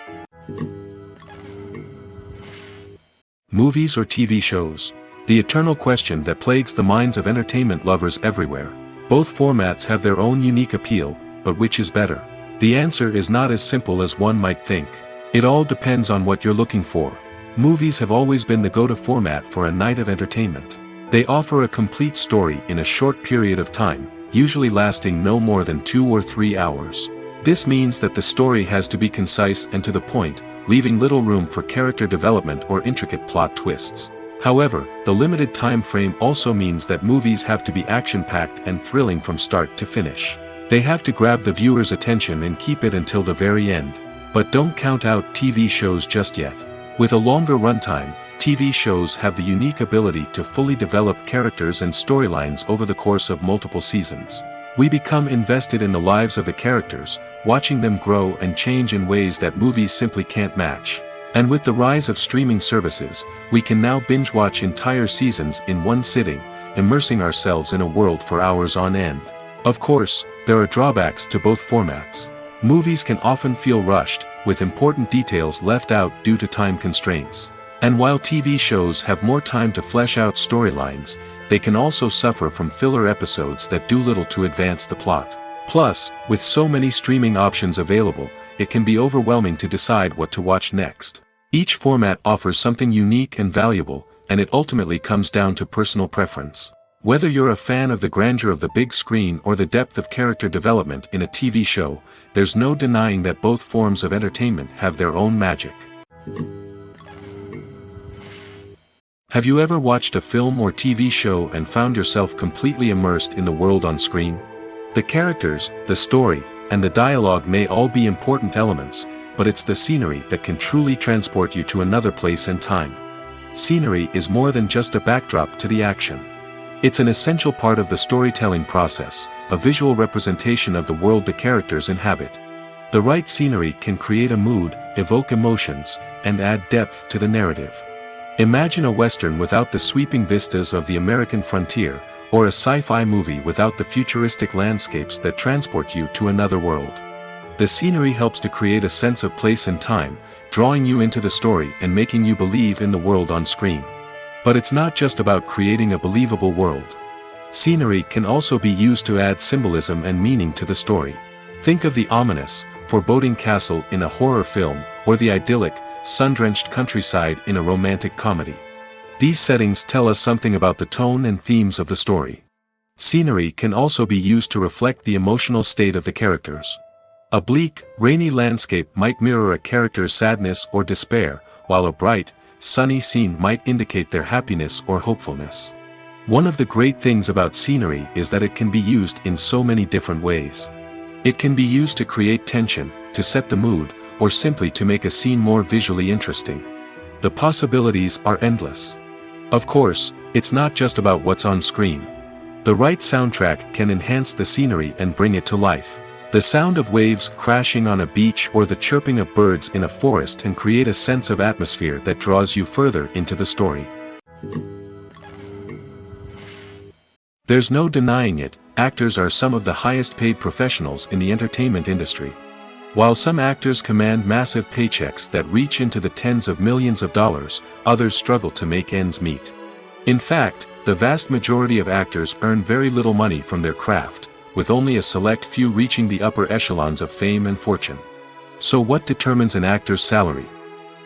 Movies or TV shows? The eternal question that plagues the minds of entertainment lovers everywhere. Both formats have their own unique appeal, but which is better? The answer is not as simple as one might think. It all depends on what you're looking for. Movies have always been the go-to format for a night of entertainment. They offer a complete story in a short period of time, usually lasting no more than 2 or 3 hours. This means that the story has to be concise and to the point, leaving little room for character development or intricate plot twists. However, the limited time frame also means that movies have to be action-packed and thrilling from start to finish. They have to grab the viewer's attention and keep it until the very end. But don't count out TV shows just yet. With a longer runtime, TV shows have the unique ability to fully develop characters and storylines over the course of multiple seasons. We become invested in the lives of the characters, watching them grow and change in ways that movies simply can't match. And with the rise of streaming services, we can now binge-watch entire seasons in one sitting, immersing ourselves in a world for hours on end. Of course, there are drawbacks to both formats. Movies can often feel rushed, with important details left out due to time constraints. And while TV shows have more time to flesh out storylines, they can also suffer from filler episodes that do little to advance the plot. Plus, with so many streaming options available, it can be overwhelming to decide what to watch next. Each format offers something unique and valuable, and it ultimately comes down to personal preference. Whether you're a fan of the grandeur of the big screen or the depth of character development in a TV show, there's no denying that both forms of entertainment have their own magic. Have you ever watched a film or TV show and found yourself completely immersed in the world on screen? The characters, the story, and the dialogue may all be important elements, but it's the scenery that can truly transport you to another place and time. Scenery is more than just a backdrop to the action. It's an essential part of the storytelling process, a visual representation of the world the characters inhabit. The right scenery can create a mood, evoke emotions, and add depth to the narrative. Imagine a Western without the sweeping vistas of the American frontier, or a sci-fi movie without the futuristic landscapes that transport you to another world. The scenery helps to create a sense of place and time, drawing you into the story and making you believe in the world on screen. But it's not just about creating a believable world. Scenery can also be used to add symbolism and meaning to the story. Think of the ominous, foreboding castle in a horror film, or the idyllic, sun-drenched countryside in a romantic comedy. These settings tell us something about the tone and themes of the story. Scenery can also be used to reflect the emotional state of the characters. A bleak, rainy landscape might mirror a character's sadness or despair, while a bright, sunny scene might indicate their happiness or hopefulness. One of the great things about scenery is that it can be used in so many different ways. It can be used to create tension, to set the mood, or simply to make a scene more visually interesting. The possibilities are endless. Of course, it's not just about what's on screen. The right soundtrack can enhance the scenery and bring it to life. The sound of waves crashing on a beach or the chirping of birds in a forest can create a sense of atmosphere that draws you further into the story. There's no denying it, actors are some of the highest paid professionals in the entertainment industry. While some actors command massive paychecks that reach into the tens of millions of dollars, others struggle to make ends meet. In fact, the vast majority of actors earn very little money from their craft, with only a select few reaching the upper echelons of fame and fortune. So what determines an actor's salary?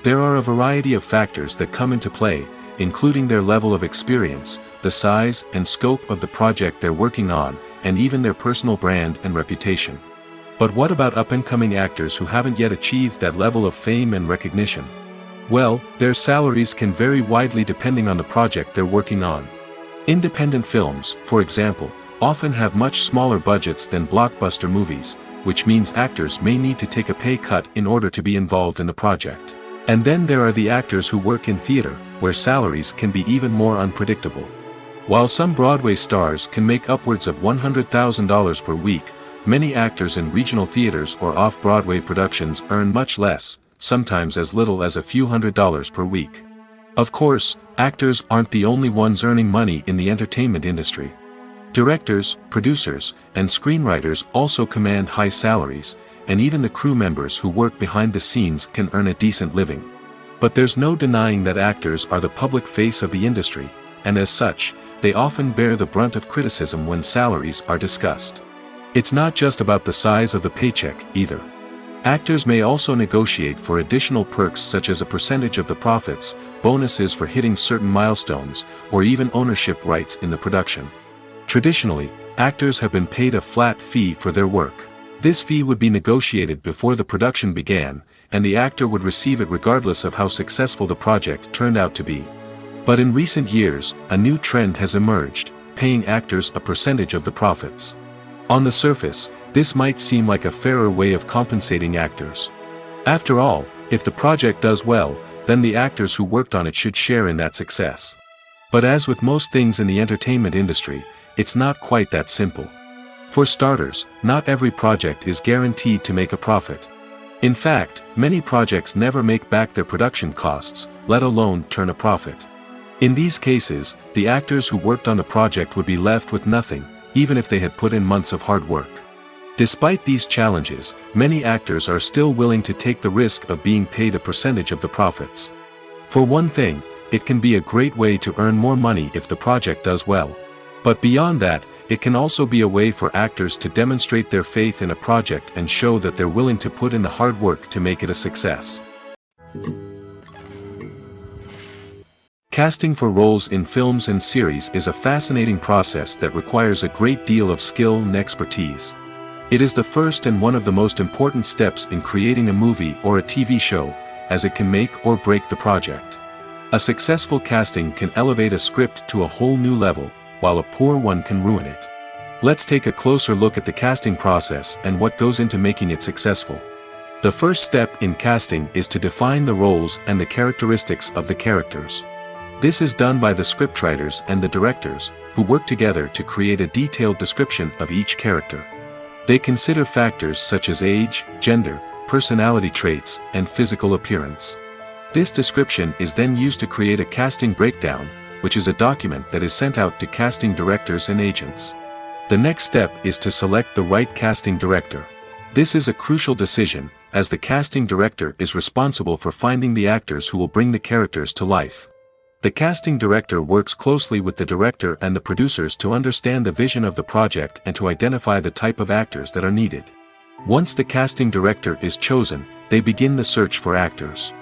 There are a variety of factors that come into play, including their level of experience, the size and scope of the project they're working on, and even their personal brand and reputation. But what about up-and-coming actors who haven't yet achieved that level of fame and recognition? Well, their salaries can vary widely depending on the project they're working on. Independent films, for example, often have much smaller budgets than blockbuster movies, which means actors may need to take a pay cut in order to be involved in the project. And then there are the actors who work in theater, where salaries can be even more unpredictable. While some Broadway stars can make upwards of $100,000 per week, many actors in regional theaters or off-Broadway productions earn much less, sometimes as little as a few $100s per week. Of course, actors aren't the only ones earning money in the entertainment industry. Directors, producers, and screenwriters also command high salaries, and even the crew members who work behind the scenes can earn a decent living. But there's no denying that actors are the public face of the industry, and as such, they often bear the brunt of criticism when salaries are discussed. It's not just about the size of the paycheck, either. Actors may also negotiate for additional perks such as a percentage of the profits, bonuses for hitting certain milestones, or even ownership rights in the production. Traditionally, actors have been paid a flat fee for their work. This fee would be negotiated before the production began, and the actor would receive it regardless of how successful the project turned out to be. But in recent years, a new trend has emerged, paying actors a percentage of the profits. On the surface, this might seem like a fairer way of compensating actors. After all, if the project does well, then the actors who worked on it should share in that success. But as with most things in the entertainment industry, it's not quite that simple. For starters, not every project is guaranteed to make a profit. In fact, many projects never make back their production costs, let alone turn a profit. In these cases, the actors who worked on the project would be left with nothing, even if they had put in months of hard work. Despite these challenges, many actors are still willing to take the risk of being paid a percentage of the profits. For one thing, it can be a great way to earn more money if the project does well. But beyond that, it can also be a way for actors to demonstrate their faith in a project and show that they're willing to put in the hard work to make it a success. Casting for roles in films and series is a fascinating process that requires a great deal of skill and expertise. It is the first and one of the most important steps in creating a movie or a TV show, as it can make or break the project. A successful casting can elevate a script to a whole new level, while a poor one can ruin it. Let's take a closer look at the casting process and what goes into making it successful. The first step in casting is to define the roles and the characteristics of the characters. This is done by the scriptwriters and the directors, who work together to create a detailed description of each character. They consider factors such as age, gender, personality traits, and physical appearance. This description is then used to create a casting breakdown, which is a document that is sent out to casting directors and agents. The next step is to select the right casting director. This is a crucial decision, as the casting director is responsible for finding the actors who will bring the characters to life. The casting director works closely with the director and the producers to understand the vision of the project and to identify the type of actors that are needed. Once the casting director is chosen, they begin the search for actors.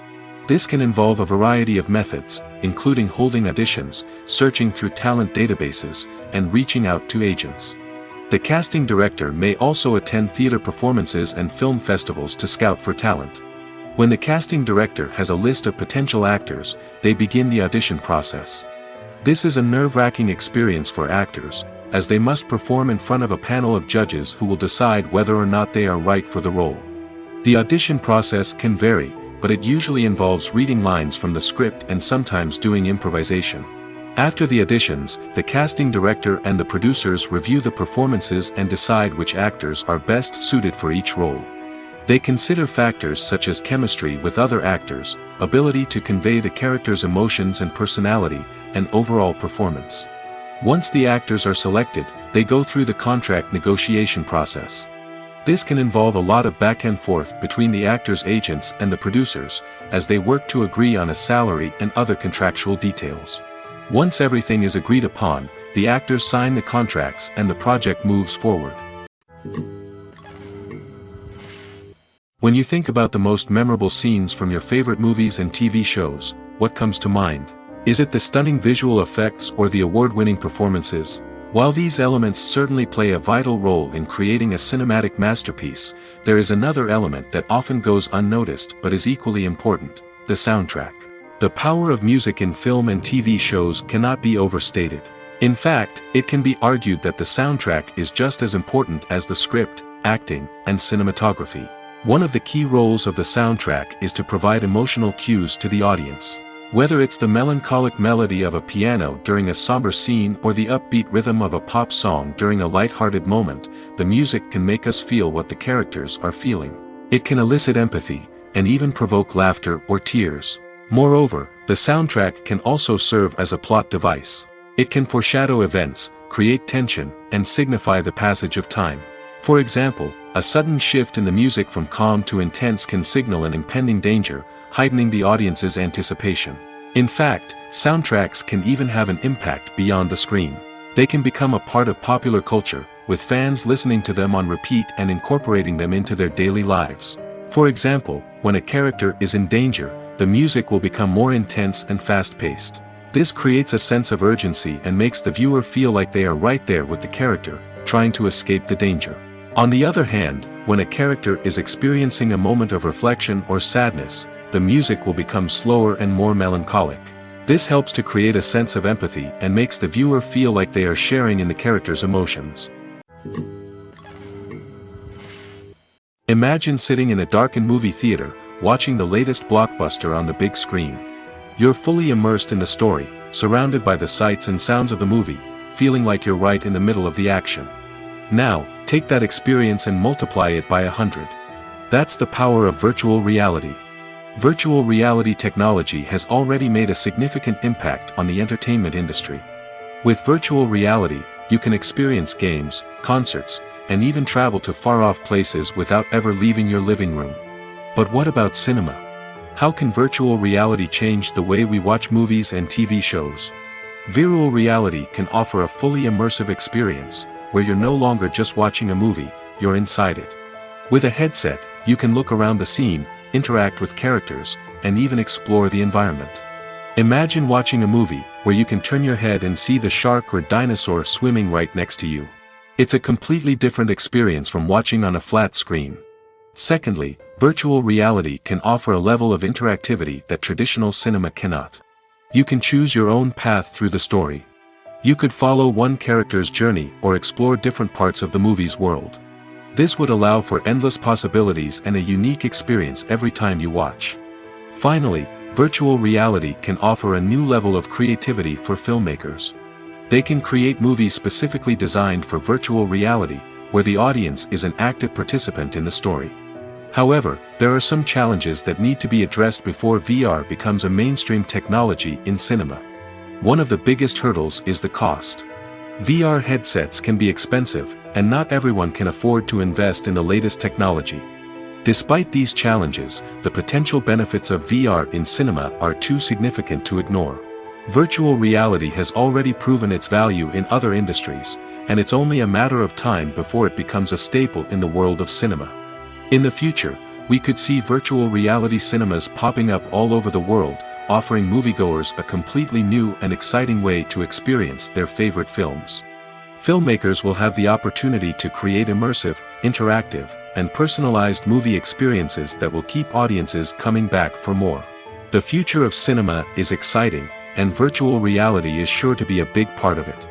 This can involve a variety of methods, including holding auditions, searching through talent databases, and reaching out to agents. The casting director may also attend theater performances and film festivals to scout for talent. When the casting director has a list of potential actors, they begin the audition process. This is a nerve-wracking experience for actors, as they must perform in front of a panel of judges who will decide whether or not they are right for the role. The audition process can vary, but it usually involves reading lines from the script and sometimes doing improvisation. After the auditions, the casting director and the producers review the performances and decide which actors are best suited for each role. They consider factors such as chemistry with other actors, ability to convey the character's emotions and personality, and overall performance. Once the actors are selected, they go through the contract negotiation process. This can involve a lot of back and forth between the actors' agents and the producers, as they work to agree on a salary and other contractual details. Once everything is agreed upon, the actors sign the contracts and the project moves forward. When you think about the most memorable scenes from your favorite movies and TV shows, what comes to mind? Is it the stunning visual effects or the award-winning performances? While these elements certainly play a vital role in creating a cinematic masterpiece, there is another element that often goes unnoticed but is equally important: the soundtrack. The power of music in film and TV shows cannot be overstated. In fact, it can be argued that the soundtrack is just as important as the script, acting, and cinematography. One of the key roles of the soundtrack is to provide emotional cues to the audience. Whether it's the melancholic melody of a piano during a somber scene or the upbeat rhythm of a pop song during a light-hearted moment, the music can make us feel what the characters are feeling. It can elicit empathy, and even provoke laughter or tears. Moreover, the soundtrack can also serve as a plot device. It can foreshadow events, create tension, and signify the passage of time. For example, a sudden shift in the music from calm to intense can signal an impending danger, heightening the audience's anticipation. In fact, soundtracks can even have an impact beyond the screen. They can become a part of popular culture, with fans listening to them on repeat and incorporating them into their daily lives. For example, when a character is in danger, the music will become more intense and fast-paced. This creates a sense of urgency and makes the viewer feel like they are right there with the character, trying to escape the danger. On the other hand, when a character is experiencing a moment of reflection or sadness, the music will become slower and more melancholic. This helps to create a sense of empathy and makes the viewer feel like they are sharing in the character's emotions. Imagine sitting in a darkened movie theater, watching the latest blockbuster on the big screen. You're fully immersed in the story, surrounded by the sights and sounds of the movie, feeling like you're right in the middle of the action. Now, take that experience and multiply it by 100. That's the power of virtual reality. Virtual reality technology has already made a significant impact on the entertainment industry. With virtual reality, you can experience games, concerts, and even travel to far-off places without ever leaving your living room. But what about cinema? How can virtual reality change the way we watch movies and TV shows? Virtual reality can offer a fully immersive experience, where you're no longer just watching a movie, you're inside it. With a headset, you can look around the scene, interact with characters, and even explore the environment. Imagine watching a movie where you can turn your head and see the shark or dinosaur swimming right next to you. It's a completely different experience from watching on a flat screen. Secondly, Virtual reality can offer a level of interactivity that traditional cinema cannot. You can choose your own path through the story. You could follow one character's journey or explore different parts of the movie's world. This would allow for endless possibilities and a unique experience every time you watch. Finally, virtual reality can offer a new level of creativity for filmmakers. They can create movies specifically designed for virtual reality, where the audience is an active participant in the story. However, there are some challenges that need to be addressed before VR becomes a mainstream technology in cinema. One of the biggest hurdles is the cost. VR headsets can be expensive, and not everyone can afford to invest in the latest technology. Despite these challenges, the potential benefits of VR in cinema are too significant to ignore. Virtual reality has already proven its value in other industries, and it's only a matter of time before it becomes a staple in the world of cinema. In the future, we could see virtual reality cinemas popping up all over the world, offering moviegoers a completely new and exciting way to experience their favorite films. Filmmakers will have the opportunity to create immersive, interactive, and personalized movie experiences that will keep audiences coming back for more. The future of cinema is exciting, and virtual reality is sure to be a big part of it.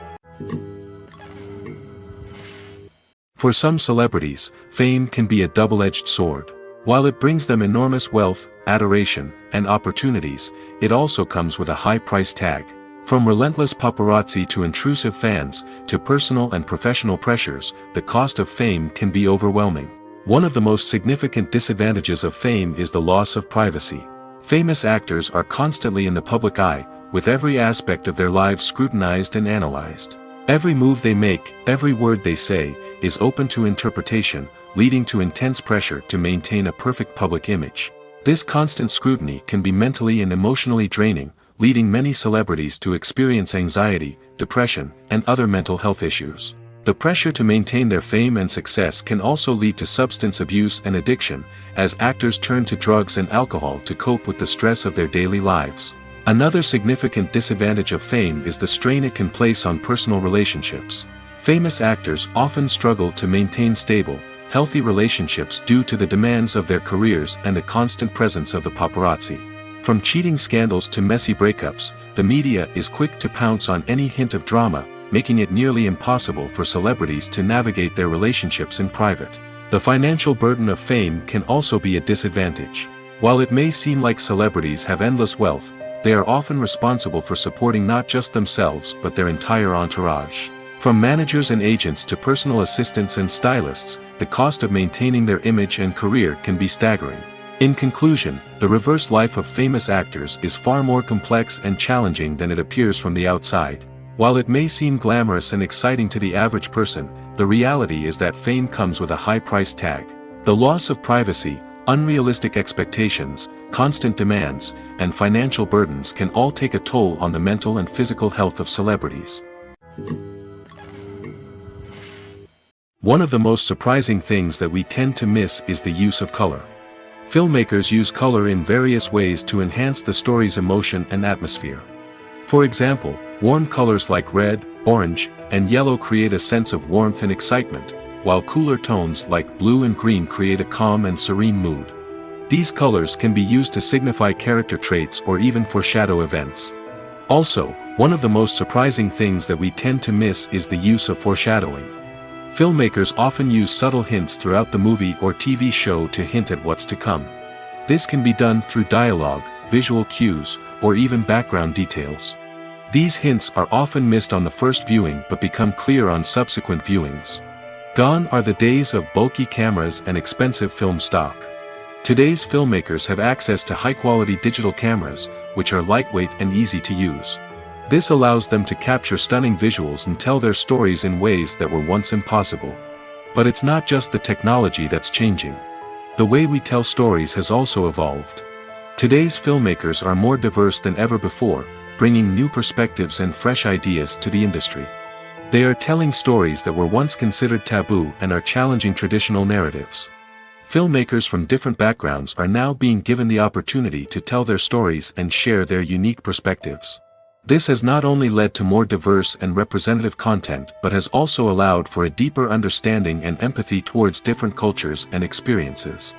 For some celebrities, fame can be a double-edged sword. While it brings them enormous wealth, adoration, and opportunities, it also comes with a high price tag. From relentless paparazzi to intrusive fans, to personal and professional pressures, the cost of fame can be overwhelming. One of the most significant disadvantages of fame is the loss of privacy. Famous actors are constantly in the public eye, with every aspect of their lives scrutinized and analyzed. Every move they make, every word they say, is open to interpretation, leading to intense pressure to maintain a perfect public image. This constant scrutiny can be mentally and emotionally draining, leading many celebrities to experience anxiety, depression, and other mental health issues. The pressure to maintain their fame and success can also lead to substance abuse and addiction, as actors turn to drugs and alcohol to cope with the stress of their daily lives. Another significant disadvantage of fame is the strain it can place on personal relationships. Famous actors often struggle to maintain stable, healthy relationships due to the demands of their careers and the constant presence of the paparazzi. From cheating scandals to messy breakups, the media is quick to pounce on any hint of drama, making it nearly impossible for celebrities to navigate their relationships in private. The financial burden of fame can also be a disadvantage. While it may seem like celebrities have endless wealth, they are often responsible for supporting not just themselves but their entire entourage. From managers and agents to personal assistants and stylists, the cost of maintaining their image and career can be staggering. In conclusion, the reverse life of famous actors is far more complex and challenging than it appears from the outside. While it may seem glamorous and exciting to the average person, the reality is that fame comes with a high price tag. The loss of privacy, unrealistic expectations, constant demands, and financial burdens can all take a toll on the mental and physical health of celebrities. One of the most surprising things that we tend to miss is the use of color. Filmmakers use color in various ways to enhance the story's emotion and atmosphere. For example, warm colors like red, orange, and yellow create a sense of warmth and excitement, while cooler tones like blue and green create a calm and serene mood. These colors can be used to signify character traits or even foreshadow events. Also, one of the most surprising things that we tend to miss is the use of foreshadowing. Filmmakers often use subtle hints throughout the movie or TV show to hint at what's to come. This can be done through dialogue, visual cues, or even background details. These hints are often missed on the first viewing but become clear on subsequent viewings. Gone are the days of bulky cameras and expensive film stock. Today's filmmakers have access to high-quality digital cameras, which are lightweight and easy to use. This allows them to capture stunning visuals and tell their stories in ways that were once impossible. But it's not just the technology that's changing. The way we tell stories has also evolved. Today's filmmakers are more diverse than ever before, bringing new perspectives and fresh ideas to the industry. They are telling stories that were once considered taboo and are challenging traditional narratives. Filmmakers from different backgrounds are now being given the opportunity to tell their stories and share their unique perspectives. This has not only led to more diverse and representative content but has also allowed for a deeper understanding and empathy towards different cultures and experiences.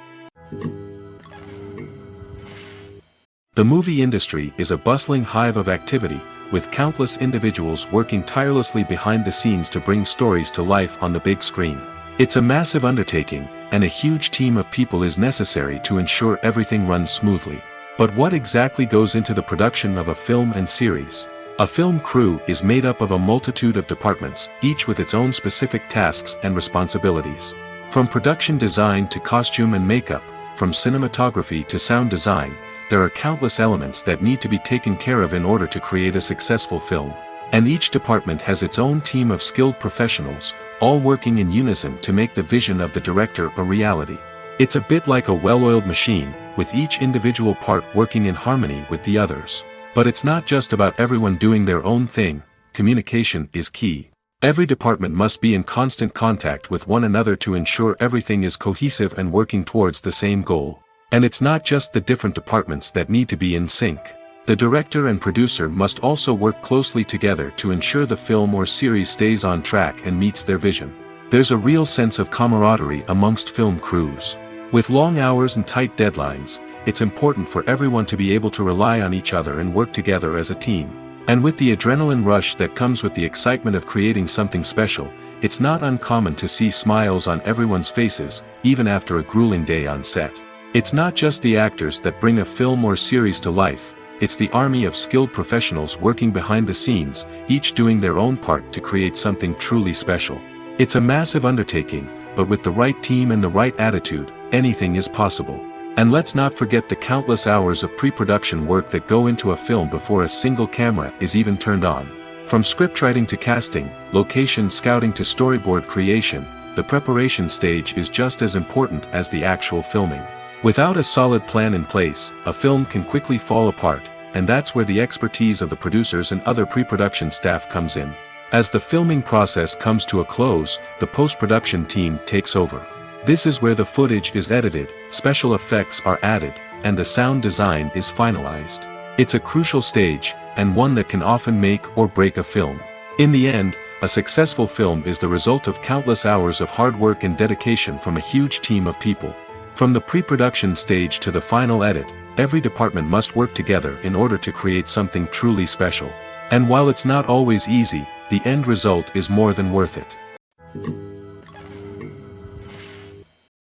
The movie industry is a bustling hive of activity, with countless individuals working tirelessly behind the scenes to bring stories to life on the big screen. It's a massive undertaking, and a huge team of people is necessary to ensure everything runs smoothly. But what exactly goes into the production of a film and series? A film crew is made up of a multitude of departments, each with its own specific tasks and responsibilities. From production design to costume and makeup, from cinematography to sound design, there are countless elements that need to be taken care of in order to create a successful film. And each department has its own team of skilled professionals, all working in unison to make the vision of the director a reality. It's a bit like a well-oiled machine, with each individual part working in harmony with the others. But it's not just about everyone doing their own thing. Communication is key. Every department must be in constant contact with one another to ensure everything is cohesive and working towards the same goal. And it's not just the different departments that need to be in sync. The director and producer must also work closely together to ensure the film or series stays on track and meets their vision. There's a real sense of camaraderie amongst film crews. With long hours and tight deadlines, it's important for everyone to be able to rely on each other and work together as a team. And with the adrenaline rush that comes with the excitement of creating something special, it's not uncommon to see smiles on everyone's faces, even after a grueling day on set. It's not just the actors that bring a film or series to life, it's the army of skilled professionals working behind the scenes, each doing their own part to create something truly special. It's a massive undertaking, but with the right team and the right attitude, anything is possible. And let's not forget the countless hours of pre-production work that go into a film before a single camera is even turned on. From scriptwriting to casting, location scouting to storyboard creation, the preparation stage is just as important as the actual filming. Without a solid plan in place, a film can quickly fall apart, and that's where the expertise of the producers and other pre-production staff comes in. As the filming process comes to a close, the post-production team takes over. This is where the footage is edited, special effects are added, and the sound design is finalized. It's a crucial stage, and one that can often make or break a film. In the end, a successful film is the result of countless hours of hard work and dedication from a huge team of people. From the pre-production stage to the final edit, every department must work together in order to create something truly special. And while it's not always easy, the end result is more than worth it.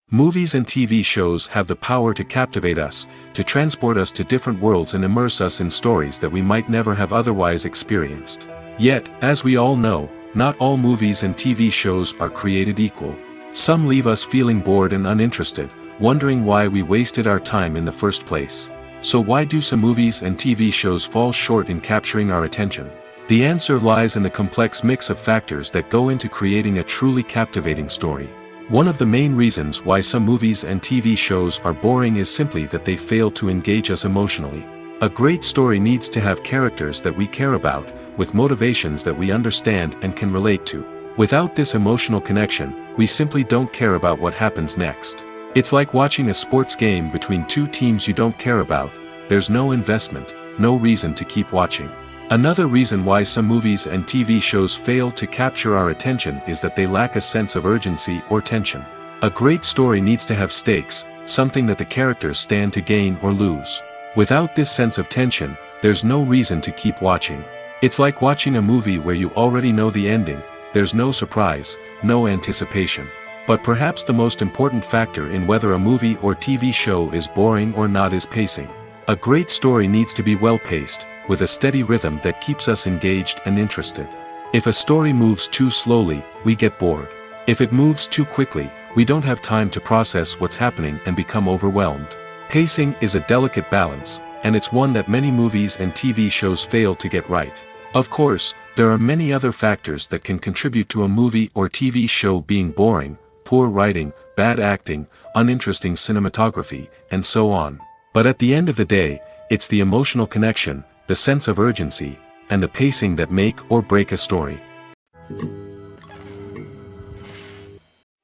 Movies and TV shows have the power to captivate us, to transport us to different worlds and immerse us in stories that we might never have otherwise experienced. Yet, as we all know, not all movies and TV shows are created equal. Some leave us feeling bored and uninterested, wondering why we wasted our time in the first place. So why do some movies and TV shows fall short in capturing our attention? The answer lies in the complex mix of factors that go into creating a truly captivating story. One of the main reasons why some movies and TV shows are boring is simply that they fail to engage us emotionally. A great story needs to have characters that we care about, with motivations that we understand and can relate to. Without this emotional connection, we simply don't care about what happens next. It's like watching a sports game between two teams you don't care about. There's no investment, no reason to keep watching. Another reason why some movies and TV shows fail to capture our attention is that they lack a sense of urgency or tension. A great story needs to have stakes, something that the characters stand to gain or lose. Without this sense of tension, there's no reason to keep watching. It's like watching a movie where you already know the ending, there's no surprise, no anticipation. But perhaps the most important factor in whether a movie or TV show is boring or not is pacing. A great story needs to be well-paced, with a steady rhythm that keeps us engaged and interested. If a story moves too slowly, we get bored. If it moves too quickly, we don't have time to process what's happening and become overwhelmed. Pacing is a delicate balance, and it's one that many movies and TV shows fail to get right. Of course, there are many other factors that can contribute to a movie or TV show being boring: poor writing, bad acting, uninteresting cinematography, and so on. But at the end of the day, it's the emotional connection, the sense of urgency, and the pacing that make or break a story.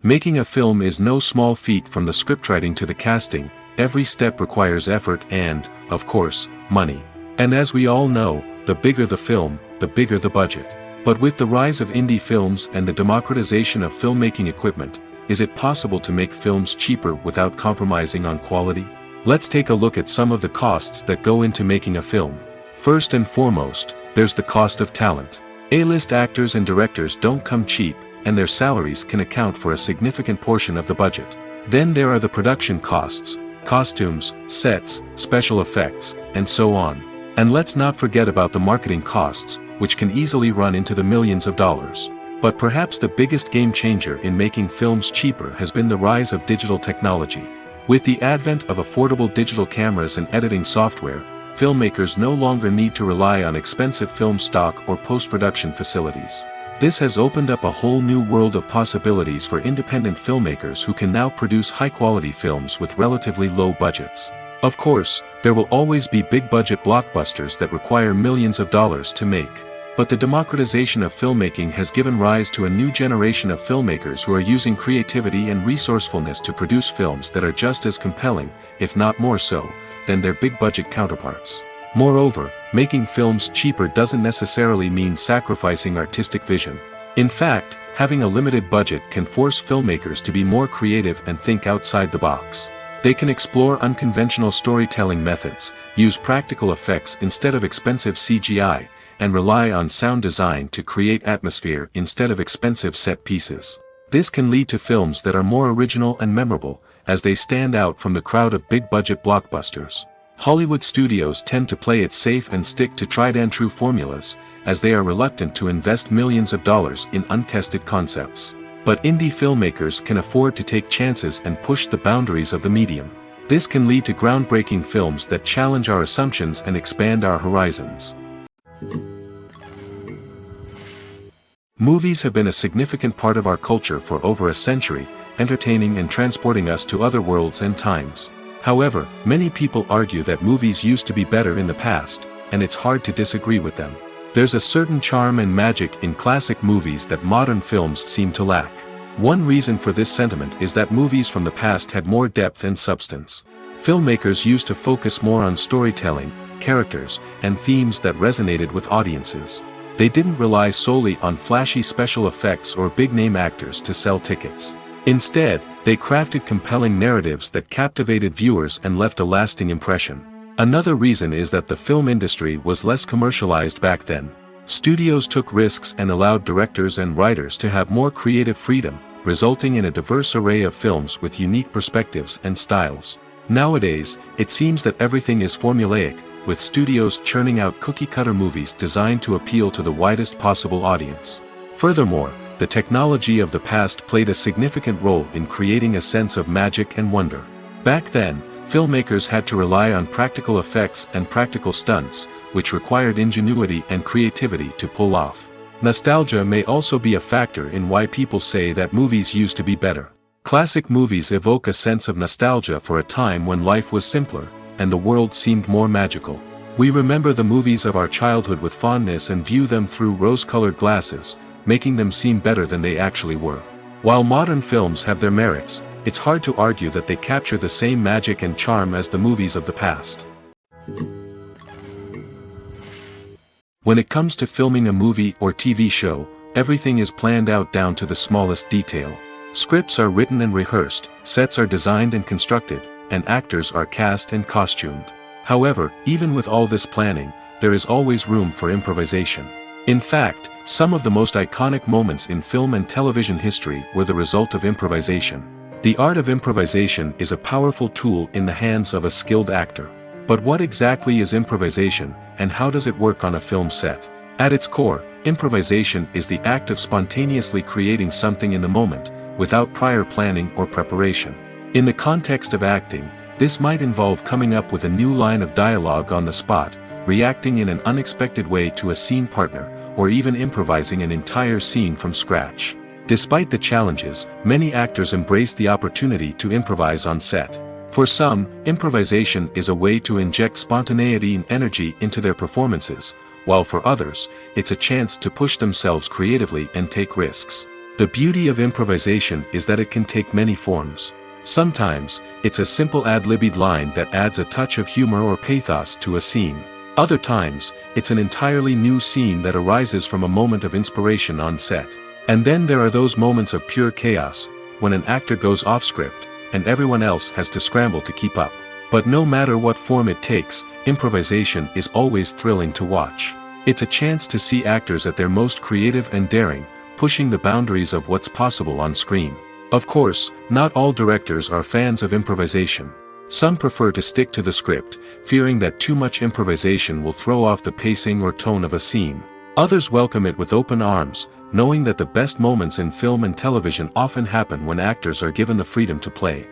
Making a film is no small feat. From the scriptwriting to the casting, every step requires effort and, of course, money. And as we all know, the bigger the film, the bigger the budget. But with the rise of indie films and the democratization of filmmaking equipment, is it possible to make films cheaper without compromising on quality? Let's take a look at some of the costs that go into making a film. First and foremost, there's the cost of talent. A-list actors and directors don't come cheap, and their salaries can account for a significant portion of the budget. Then there are the production costs, costumes, sets, special effects, and so on. And let's not forget about the marketing costs, which can easily run into the millions of dollars. But perhaps the biggest game changer in making films cheaper has been the rise of digital technology. With the advent of affordable digital cameras and editing software, filmmakers no longer need to rely on expensive film stock or post-production facilities. This has opened up a whole new world of possibilities for independent filmmakers who can now produce high-quality films with relatively low budgets. Of course, there will always be big-budget blockbusters that require millions of dollars to make. But the democratization of filmmaking has given rise to a new generation of filmmakers who are using creativity and resourcefulness to produce films that are just as compelling, if not more so, than their big-budget counterparts. Moreover, making films cheaper doesn't necessarily mean sacrificing artistic vision. In fact, having a limited budget can force filmmakers to be more creative and think outside the box. They can explore unconventional storytelling methods, use practical effects instead of expensive CGI, and rely on sound design to create atmosphere instead of expensive set pieces. This can lead to films that are more original and memorable, as they stand out from the crowd of big-budget blockbusters. Hollywood studios tend to play it safe and stick to tried-and-true formulas, as they are reluctant to invest millions of dollars in untested concepts. But indie filmmakers can afford to take chances and push the boundaries of the medium. This can lead to groundbreaking films that challenge our assumptions and expand our horizons. Movies have been a significant part of our culture for over a century, entertaining and transporting us to other worlds and times. However, many people argue that movies used to be better in the past, and it's hard to disagree with them. There's a certain charm and magic in classic movies that modern films seem to lack. One reason for this sentiment is that movies from the past had more depth and substance. Filmmakers used to focus more on storytelling, characters, and themes that resonated with audiences. They didn't rely solely on flashy special effects or big-name actors to sell tickets. Instead, they crafted compelling narratives that captivated viewers and left a lasting impression. Another reason is that the film industry was less commercialized back then. Studios took risks and allowed directors and writers to have more creative freedom, resulting in a diverse array of films with unique perspectives and styles. Nowadays, it seems that everything is formulaic, with studios churning out cookie-cutter movies designed to appeal to the widest possible audience. Furthermore, the technology of the past played a significant role in creating a sense of magic and wonder. Back then, filmmakers had to rely on practical effects and practical stunts, which required ingenuity and creativity to pull off. Nostalgia may also be a factor in why people say that movies used to be better. Classic movies evoke a sense of nostalgia for a time when life was simpler, and the world seemed more magical. We remember the movies of our childhood with fondness and view them through rose-colored glasses, making them seem better than they actually were. While modern films have their merits, it's hard to argue that they capture the same magic and charm as the movies of the past. When it comes to filming a movie or TV show, everything is planned out down to the smallest detail. Scripts are written and rehearsed, sets are designed and constructed, and actors are cast and costumed. However, even with all this planning, there is always room for improvisation. In fact, some of the most iconic moments in film and television history were the result of improvisation. The art of improvisation is a powerful tool in the hands of a skilled actor. But what exactly is improvisation, and how does it work on a film set? At its core, improvisation is the act of spontaneously creating something in the moment, without prior planning or preparation. In the context of acting, this might involve coming up with a new line of dialogue on the spot, reacting in an unexpected way to a scene partner, or even improvising an entire scene from scratch. Despite the challenges, many actors embrace the opportunity to improvise on set. For some, improvisation is a way to inject spontaneity and energy into their performances, while for others, it's a chance to push themselves creatively and take risks. The beauty of improvisation is that it can take many forms. Sometimes, it's a simple ad-libbed line that adds a touch of humor or pathos to a scene. Other times, it's an entirely new scene that arises from a moment of inspiration on set. And then there are those moments of pure chaos, when an actor goes off script, and everyone else has to scramble to keep up. But no matter what form it takes, improvisation is always thrilling to watch. It's a chance to see actors at their most creative and daring, pushing the boundaries of what's possible on screen. Of course, not all directors are fans of improvisation. Some prefer to stick to the script, fearing that too much improvisation will throw off the pacing or tone of a scene. Others welcome it with open arms, knowing that the best moments in film and television often happen when actors are given the freedom to play.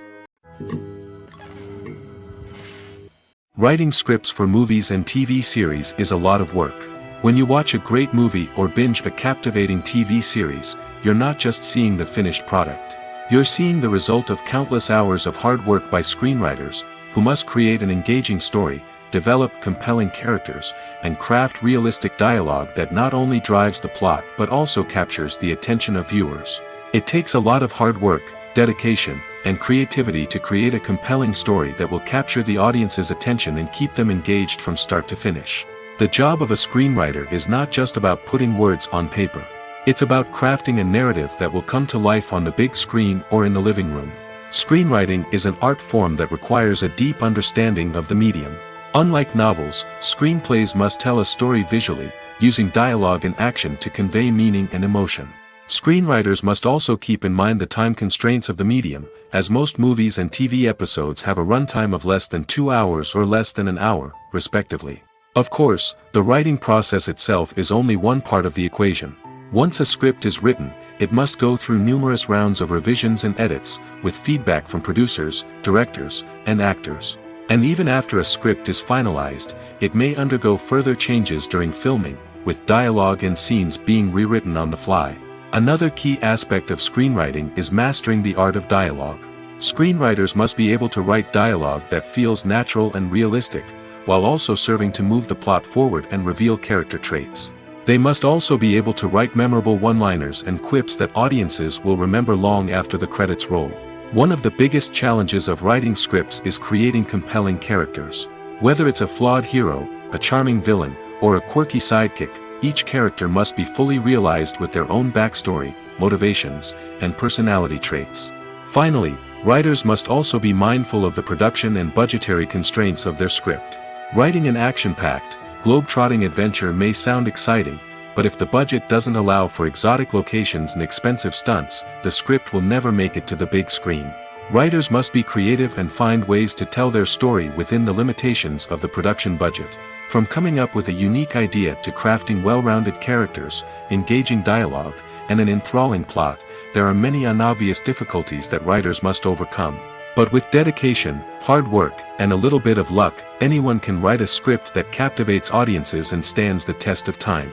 Writing scripts for movies and TV series is a lot of work. When you watch a great movie or binge a captivating TV series, you're not just seeing the finished product. You're seeing the result of countless hours of hard work by screenwriters, who must create an engaging story, develop compelling characters, and craft realistic dialogue that not only drives the plot but also captures the attention of viewers. It takes a lot of hard work, dedication, and creativity to create a compelling story that will capture the audience's attention and keep them engaged from start to finish. The job of a screenwriter is not just about putting words on paper. It's about crafting a narrative that will come to life on the big screen or in the living room. Screenwriting is an art form that requires a deep understanding of the medium. Unlike novels, screenplays must tell a story visually, using dialogue and action to convey meaning and emotion. Screenwriters must also keep in mind the time constraints of the medium, as most movies and TV episodes have a runtime of less than 2 hours or less than an hour, respectively. Of course, the writing process itself is only one part of the equation. Once a script is written, it must go through numerous rounds of revisions and edits, with feedback from producers, directors, and actors. And even after a script is finalized, it may undergo further changes during filming, with dialogue and scenes being rewritten on the fly. Another key aspect of screenwriting is mastering the art of dialogue. Screenwriters must be able to write dialogue that feels natural and realistic, while also serving to move the plot forward and reveal character traits. They must also be able to write memorable one-liners and quips that audiences will remember long after the credits roll. One of the biggest challenges of writing scripts is creating compelling characters. Whether it's a flawed hero, a charming villain, or a quirky sidekick, each character must be fully realized with their own backstory, motivations, and personality traits. Finally, writers must also be mindful of the production and budgetary constraints of their script. Writing an action-packed, globe-trotting adventure may sound exciting, but if the budget doesn't allow for exotic locations and expensive stunts, the script will never make it to the big screen. Writers must be creative and find ways to tell their story within the limitations of the production budget. From coming up with a unique idea to crafting well-rounded characters, engaging dialogue, and an enthralling plot, there are many unobvious difficulties that writers must overcome. But with dedication, hard work, and a little bit of luck, anyone can write a script that captivates audiences and stands the test of time.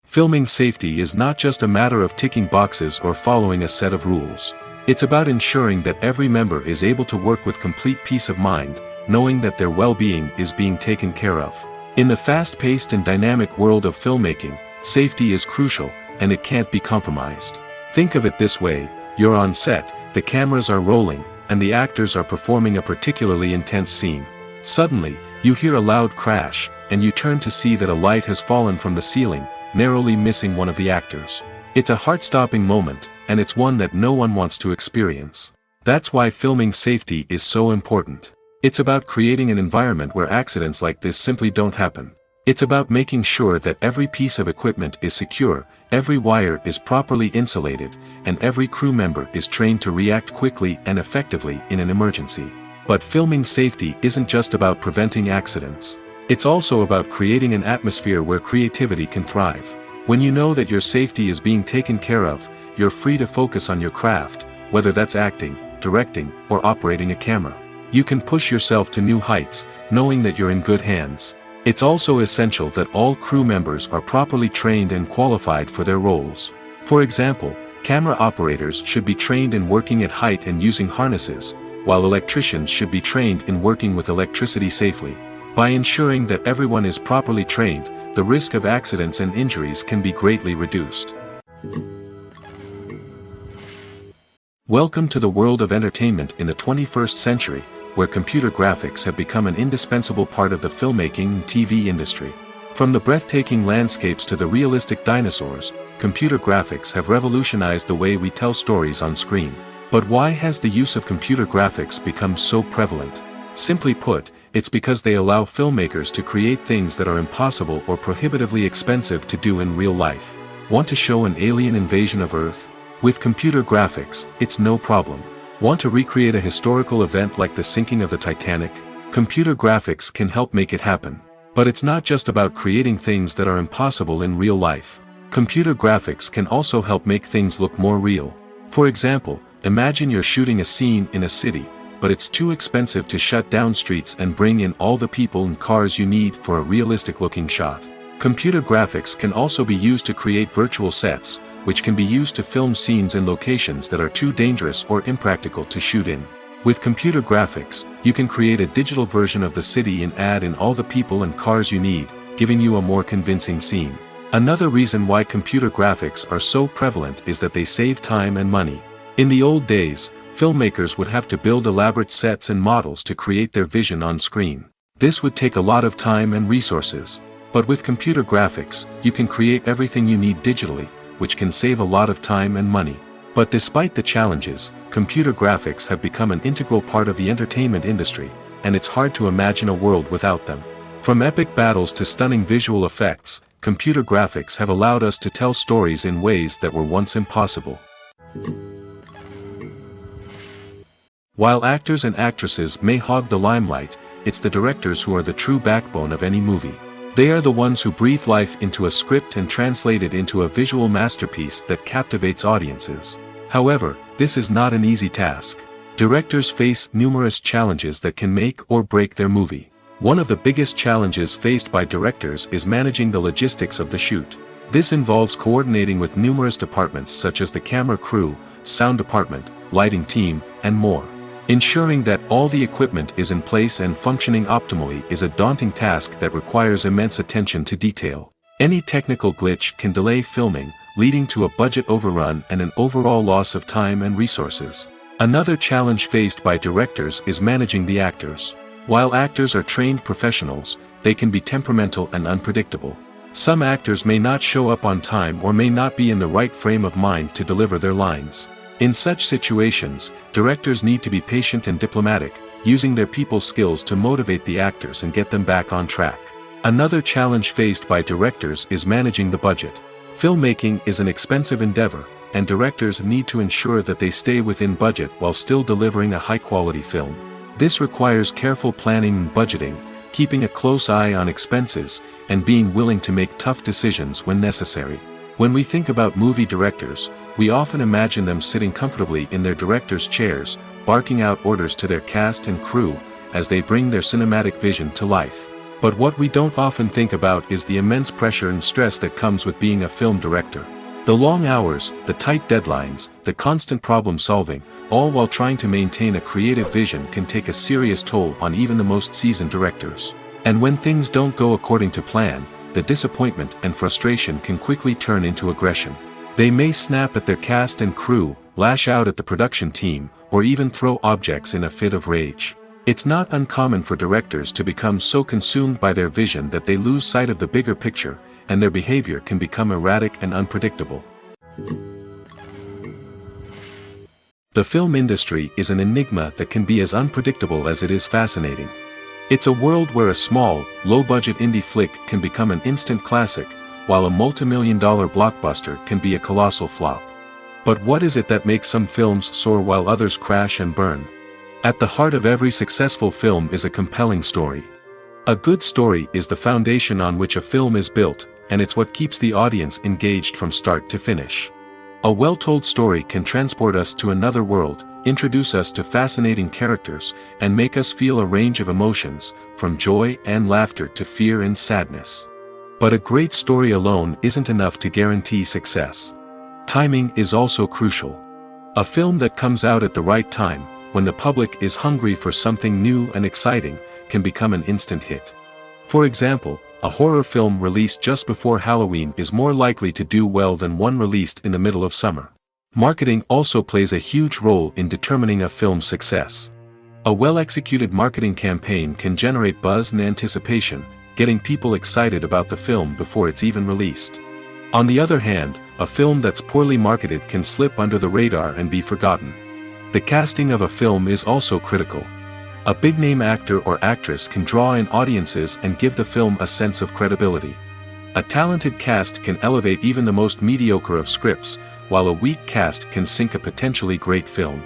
Filming safety is not just a matter of ticking boxes or following a set of rules. It's about ensuring that every member is able to work with complete peace of mind, knowing that their well-being is being taken care of. In the fast-paced and dynamic world of filmmaking, safety is crucial, and it can't be compromised. Think of it this way: you're on set, the cameras are rolling, and the actors are performing a particularly intense scene. Suddenly, you hear a loud crash, and you turn to see that a light has fallen from the ceiling, narrowly missing one of the actors. It's a heart-stopping moment, and it's one that no one wants to experience. That's why filming safety is so important. It's about creating an environment where accidents like this simply don't happen. It's about making sure that every piece of equipment is secure, every wire is properly insulated, and every crew member is trained to react quickly and effectively in an emergency. But filming safety isn't just about preventing accidents. It's also about creating an atmosphere where creativity can thrive. When you know that your safety is being taken care of, you're free to focus on your craft, whether that's acting, directing, or operating a camera. You can push yourself to new heights, knowing that you're in good hands. It's also essential that all crew members are properly trained and qualified for their roles. For example, camera operators should be trained in working at height and using harnesses, while electricians should be trained in working with electricity safely. By ensuring that everyone is properly trained, the risk of accidents and injuries can be greatly reduced. Welcome to the world of entertainment in the 21st century, where computer graphics have become an indispensable part of the filmmaking and TV industry. From the breathtaking landscapes to the realistic dinosaurs, computer graphics have revolutionized the way we tell stories on screen. But why has the use of computer graphics become so prevalent? Simply put, it's because they allow filmmakers to create things that are impossible or prohibitively expensive to do in real life. Want to show an alien invasion of Earth? With computer graphics, it's no problem. Want to recreate a historical event like the sinking of the Titanic? Computer graphics can help make it happen. But it's not just about creating things that are impossible in real life. Computer graphics can also help make things look more real. For example, imagine you're shooting a scene in a city, but it's too expensive to shut down streets and bring in all the people and cars you need for a realistic-looking shot. Computer graphics can also be used to create virtual sets, which can be used to film scenes in locations that are too dangerous or impractical to shoot in. With computer graphics, you can create a digital version of the city and add in all the people and cars you need, giving you a more convincing scene. Another reason why computer graphics are so prevalent is that they save time and money. In the old days, filmmakers would have to build elaborate sets and models to create their vision on screen. This would take a lot of time and resources. But with computer graphics, you can create everything you need digitally, which can save a lot of time and money. But despite the challenges, computer graphics have become an integral part of the entertainment industry, and it's hard to imagine a world without them. From epic battles to stunning visual effects, computer graphics have allowed us to tell stories in ways that were once impossible. While actors and actresses may hog the limelight, it's the directors who are the true backbone of any movie. They are the ones who breathe life into a script and translate it into a visual masterpiece that captivates audiences. However, this is not an easy task. Directors face numerous challenges that can make or break their movie. One of the biggest challenges faced by directors is managing the logistics of the shoot. This involves coordinating with numerous departments such as the camera crew, sound department, lighting team, and more. Ensuring that all the equipment is in place and functioning optimally is a daunting task that requires immense attention to detail. Any technical glitch can delay filming, leading to a budget overrun and an overall loss of time and resources. Another challenge faced by directors is managing the actors. While actors are trained professionals, they can be temperamental and unpredictable. Some actors may not show up on time or may not be in the right frame of mind to deliver their lines. In such situations, directors need to be patient and diplomatic, using their people skills to motivate the actors and get them back on track. Another challenge faced by directors is managing the budget. Filmmaking is an expensive endeavor, and directors need to ensure that they stay within budget while still delivering a high-quality film. This requires careful planning and budgeting, keeping a close eye on expenses, and being willing to make tough decisions when necessary. When we think about movie directors, we often imagine them sitting comfortably in their director's chairs, barking out orders to their cast and crew, as they bring their cinematic vision to life. But what we don't often think about is the immense pressure and stress that comes with being a film director. The long hours, the tight deadlines, the constant problem solving, all while trying to maintain a creative vision can take a serious toll on even the most seasoned directors. And when things don't go according to plan, the disappointment and frustration can quickly turn into aggression. They may snap at their cast and crew, lash out at the production team, or even throw objects in a fit of rage. It's not uncommon for directors to become so consumed by their vision that they lose sight of the bigger picture, and their behavior can become erratic and unpredictable. The film industry is an enigma that can be as unpredictable as it is fascinating. It's a world where a small, low-budget indie flick can become an instant classic, while a multi-million-dollar blockbuster can be a colossal flop. But what is it that makes some films soar while others crash and burn? At the heart of every successful film is a compelling story. A good story is the foundation on which a film is built, and it's what keeps the audience engaged from start to finish. A well-told story can transport us to another world, introduce us to fascinating characters, and make us feel a range of emotions, from joy and laughter to fear and sadness. But a great story alone isn't enough to guarantee success. Timing is also crucial. A film that comes out at the right time, when the public is hungry for something new and exciting, can become an instant hit. For example, a horror film released just before Halloween is more likely to do well than one released in the middle of summer. Marketing also plays a huge role in determining a film's success. A well-executed marketing campaign can generate buzz and anticipation, getting people excited about the film before it's even released. On the other hand, a film that's poorly marketed can slip under the radar and be forgotten. The casting of a film is also critical. A big-name actor or actress can draw in audiences and give the film a sense of credibility. A talented cast can elevate even the most mediocre of scripts, while a weak cast can sink a potentially great film.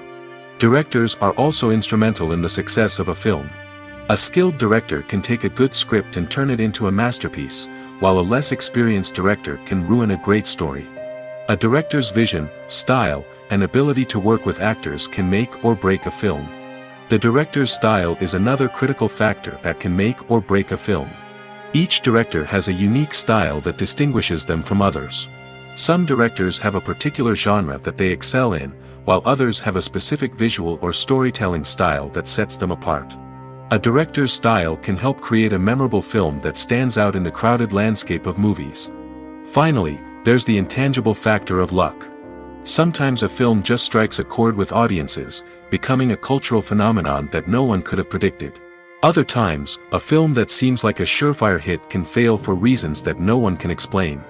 Directors are also instrumental in the success of a film. A skilled director can take a good script and turn it into a masterpiece, while a less experienced director can ruin a great story. A director's vision, style, and ability to work with actors can make or break a film. The director's style is another critical factor that can make or break a film. Each director has a unique style that distinguishes them from others. Some directors have a particular genre that they excel in, while others have a specific visual or storytelling style that sets them apart. A director's style can help create a memorable film that stands out in the crowded landscape of movies. Finally, there's the intangible factor of luck. Sometimes a film just strikes a chord with audiences, becoming a cultural phenomenon that no one could have predicted. Other times, a film that seems like a surefire hit can fail for reasons that no one can explain.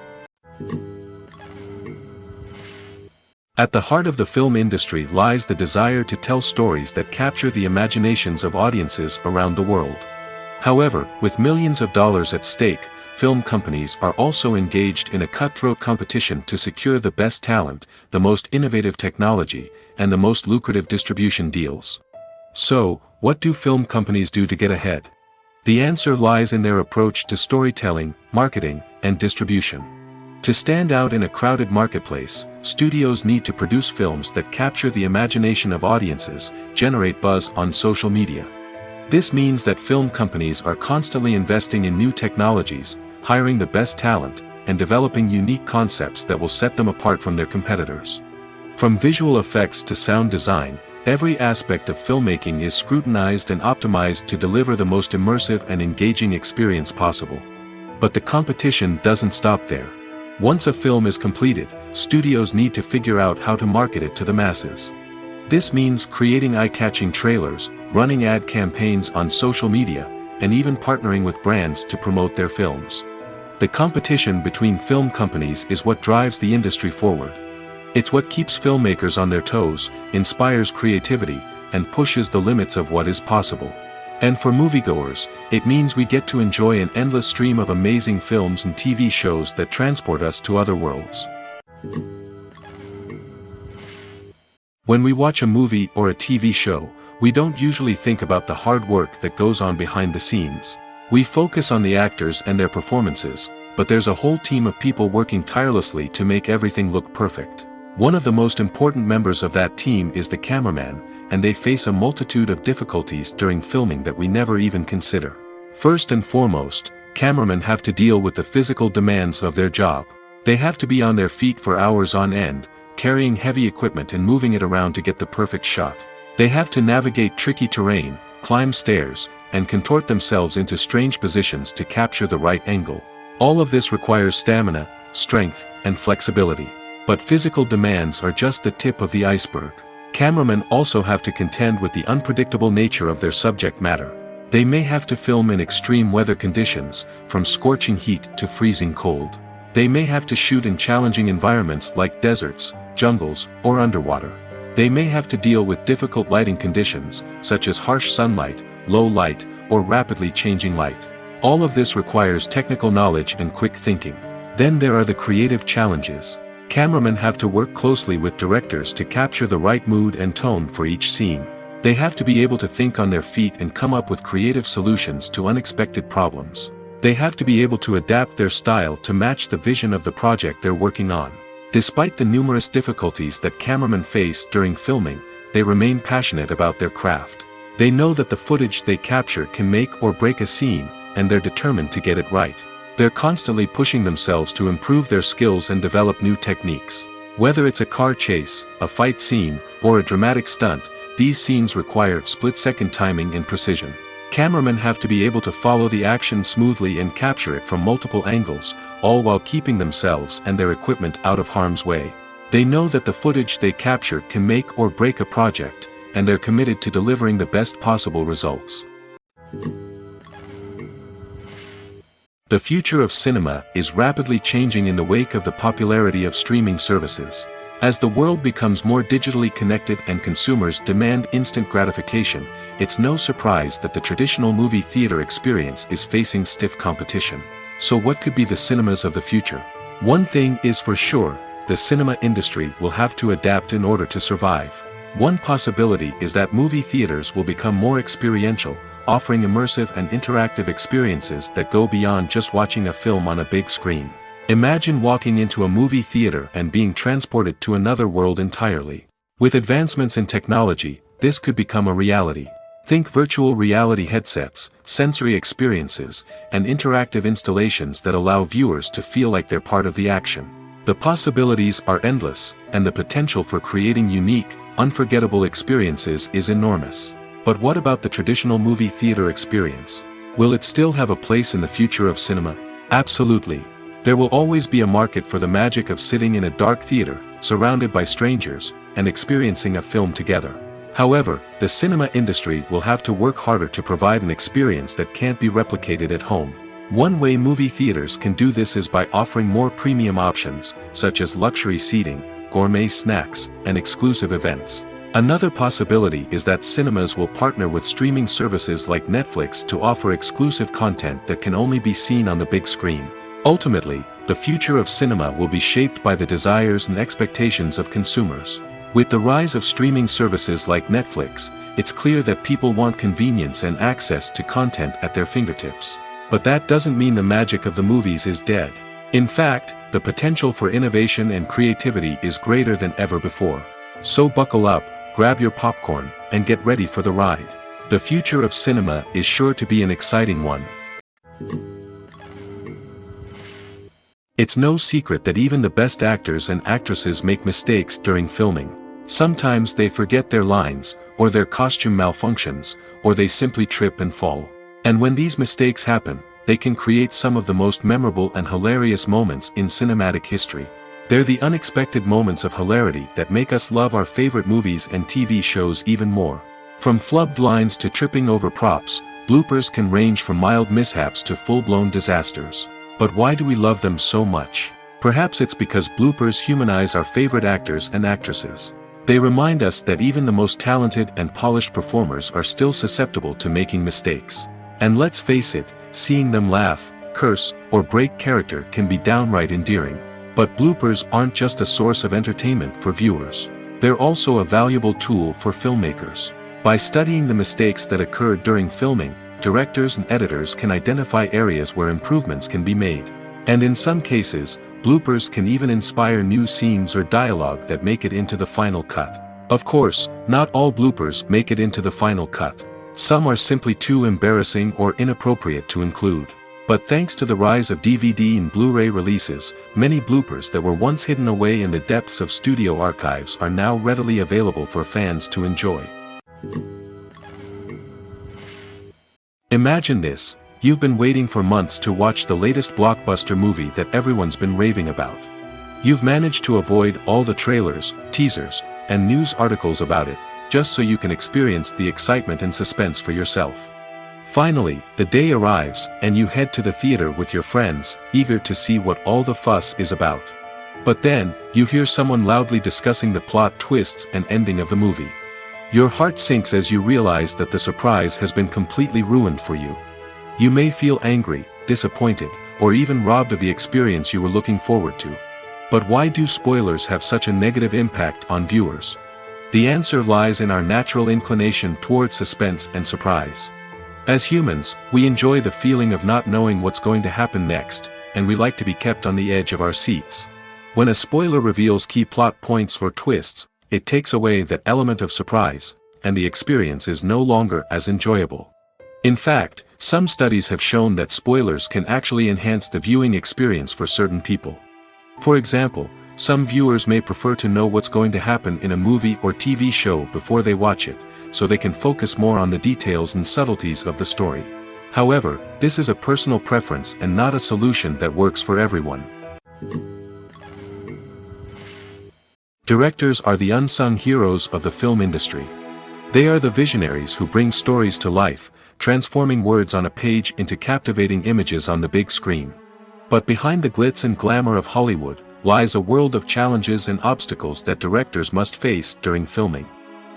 At the heart of the film industry lies the desire to tell stories that capture the imaginations of audiences around the world. However, with millions of dollars at stake, film companies are also engaged in a cutthroat competition to secure the best talent, the most innovative technology, and the most lucrative distribution deals. So, what do film companies do to get ahead? The answer lies in their approach to storytelling, marketing, and distribution. To stand out in a crowded marketplace, studios need to produce films that capture the imagination of audiences, generate buzz on social media. This means that film companies are constantly investing in new technologies, hiring the best talent, and developing unique concepts that will set them apart from their competitors. From visual effects to sound design, every aspect of filmmaking is scrutinized and optimized to deliver the most immersive and engaging experience possible. But the competition doesn't stop there. Once a film is completed, studios need to figure out how to market it to the masses. This means creating eye-catching trailers, running ad campaigns on social media, and even partnering with brands to promote their films. The competition between film companies is what drives the industry forward. It's what keeps filmmakers on their toes, inspires creativity, and pushes the limits of what is possible. And for moviegoers, it means we get to enjoy an endless stream of amazing films and TV shows that transport us to other worlds. When we watch a movie or a TV show, we don't usually think about the hard work that goes on behind the scenes. We focus on the actors and their performances, but there's a whole team of people working tirelessly to make everything look perfect. One of the most important members of that team is the cameraman, and they face a multitude of difficulties during filming that we never even consider. First and foremost, cameramen have to deal with the physical demands of their job. They have to be on their feet for hours on end, carrying heavy equipment and moving it around to get the perfect shot. They have to navigate tricky terrain, climb stairs, and contort themselves into strange positions to capture the right angle. All of this requires stamina, strength, and flexibility. But physical demands are just the tip of the iceberg. Cameramen also have to contend with the unpredictable nature of their subject matter. They may have to film in extreme weather conditions, from scorching heat to freezing cold. They may have to shoot in challenging environments like deserts, jungles, or underwater. They may have to deal with difficult lighting conditions, such as harsh sunlight, low light, or rapidly changing light. All of this requires technical knowledge and quick thinking. Then there are the creative challenges. Cameramen have to work closely with directors to capture the right mood and tone for each scene. They have to be able to think on their feet and come up with creative solutions to unexpected problems. They have to be able to adapt their style to match the vision of the project they're working on. Despite the numerous difficulties that cameramen face during filming, they remain passionate about their craft. They know that the footage they capture can make or break a scene, and they're determined to get it right. They're constantly pushing themselves to improve their skills and develop new techniques. Whether it's a car chase, a fight scene, or a dramatic stunt, these scenes require split-second timing and precision. Cameramen have to be able to follow the action smoothly and capture it from multiple angles, all while keeping themselves and their equipment out of harm's way. They know that the footage they capture can make or break a project, and they're committed to delivering the best possible results. The future of cinema is rapidly changing in the wake of the popularity of streaming services. As the world becomes more digitally connected and consumers demand instant gratification, it's no surprise that the traditional movie theater experience is facing stiff competition. So what could be the cinemas of the future? One thing is for sure, the cinema industry will have to adapt in order to survive. One possibility is that movie theaters will become more experiential, offering immersive and interactive experiences that go beyond just watching a film on a big screen. Imagine walking into a movie theater and being transported to another world entirely. With advancements in technology, this could become a reality. Think virtual reality headsets, sensory experiences, and interactive installations that allow viewers to feel like they're part of the action. The possibilities are endless, and the potential for creating unique, unforgettable experiences is enormous. But what about the traditional movie theater experience? Will it still have a place in the future of cinema? Absolutely. There will always be a market for the magic of sitting in a dark theater, surrounded by strangers, and experiencing a film together. However, the cinema industry will have to work harder to provide an experience that can't be replicated at home. One way movie theaters can do this is by offering more premium options, such as luxury seating, gourmet snacks, and exclusive events. Another possibility is that cinemas will partner with streaming services like Netflix to offer exclusive content that can only be seen on the big screen. Ultimately, the future of cinema will be shaped by the desires and expectations of consumers. With the rise of streaming services like Netflix, it's clear that people want convenience and access to content at their fingertips. But that doesn't mean the magic of the movies is dead. In fact, the potential for innovation and creativity is greater than ever before. So buckle up, grab your popcorn, and get ready for the ride. The future of cinema is sure to be an exciting one. It's no secret that even the best actors and actresses make mistakes during filming. Sometimes they forget their lines, or their costume malfunctions, or they simply trip and fall. And when these mistakes happen, they can create some of the most memorable and hilarious moments in cinematic history. They're the unexpected moments of hilarity that make us love our favorite movies and TV shows even more. From flubbed lines to tripping over props, bloopers can range from mild mishaps to full-blown disasters. But why do we love them so much? Perhaps it's because bloopers humanize our favorite actors and actresses. They remind us that even the most talented and polished performers are still susceptible to making mistakes. And let's face it, seeing them laugh, curse, or break character can be downright endearing. But bloopers aren't just a source of entertainment for viewers. They're also a valuable tool for filmmakers. By studying the mistakes that occurred during filming, directors and editors can identify areas where improvements can be made. And in some cases, bloopers can even inspire new scenes or dialogue that make it into the final cut. Of course, not all bloopers make it into the final cut. Some are simply too embarrassing or inappropriate to include. But thanks to the rise of DVD and Blu-ray releases, many bloopers that were once hidden away in the depths of studio archives are now readily available for fans to enjoy. Imagine this. You've been waiting for months to watch the latest blockbuster movie that everyone's been raving about. You've managed to avoid all the trailers, teasers, and news articles about it, just so you can experience the excitement and suspense for yourself. Finally, the day arrives, and you head to the theater with your friends, eager to see what all the fuss is about. But then, you hear someone loudly discussing the plot twists and ending of the movie. Your heart sinks as you realize that the surprise has been completely ruined for you. You may feel angry, disappointed, or even robbed of the experience you were looking forward to. But why do spoilers have such a negative impact on viewers? The answer lies in our natural inclination towards suspense and surprise. As humans, we enjoy the feeling of not knowing what's going to happen next, and we like to be kept on the edge of our seats. When a spoiler reveals key plot points or twists, it takes away that element of surprise, and the experience is no longer as enjoyable. In fact, some studies have shown that spoilers can actually enhance the viewing experience for certain people. For example, some viewers may prefer to know what's going to happen in a movie or TV show before they watch it, so they can focus more on the details and subtleties of the story. However, this is a personal preference and not a solution that works for everyone. Directors are the unsung heroes of the film industry. They are the visionaries who bring stories to life, transforming words on a page into captivating images on the big screen. But behind the glitz and glamour of Hollywood, lies a world of challenges and obstacles that directors must face during filming.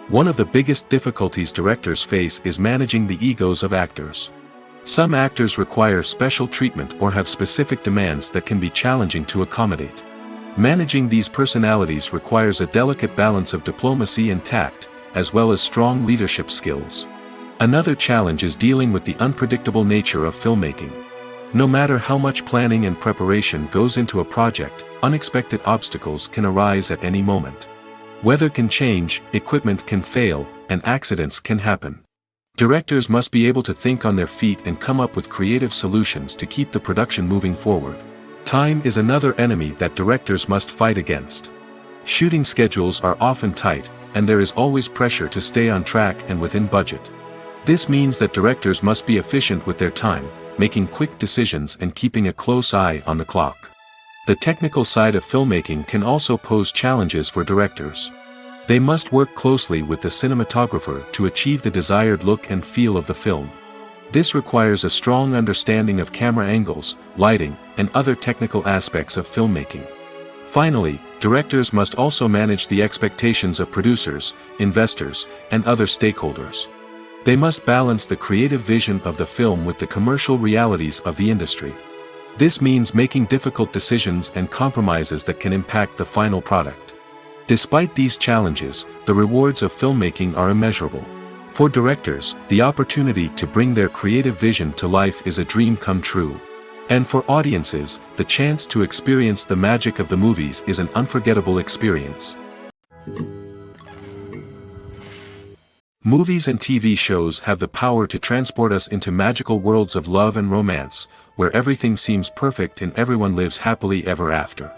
One of the biggest difficulties directors face is managing the egos of actors. Some actors require special treatment or have specific demands that can be challenging to accommodate. Managing these personalities requires a delicate balance of diplomacy and tact, as well as strong leadership skills. Another challenge is dealing with the unpredictable nature of filmmaking. No matter how much planning and preparation goes into a project, unexpected obstacles can arise at any moment. Weather can change, equipment can fail, and accidents can happen. Directors must be able to think on their feet and come up with creative solutions to keep the production moving forward. Time is another enemy that directors must fight against. Shooting schedules are often tight, and there is always pressure to stay on track and within budget. This means that directors must be efficient with their time, making quick decisions and keeping a close eye on the clock. The technical side of filmmaking can also pose challenges for directors. They must work closely with the cinematographer to achieve the desired look and feel of the film. This requires a strong understanding of camera angles, lighting, and other technical aspects of filmmaking. Finally, directors must also manage the expectations of producers, investors, and other stakeholders. They must balance the creative vision of the film with the commercial realities of the industry. This means making difficult decisions and compromises that can impact the final product. Despite these challenges, the rewards of filmmaking are immeasurable. For directors, the opportunity to bring their creative vision to life is a dream come true. And for audiences, the chance to experience the magic of the movies is an unforgettable experience. Movies and TV shows have the power to transport us into magical worlds of love and romance, where everything seems perfect and everyone lives happily ever after.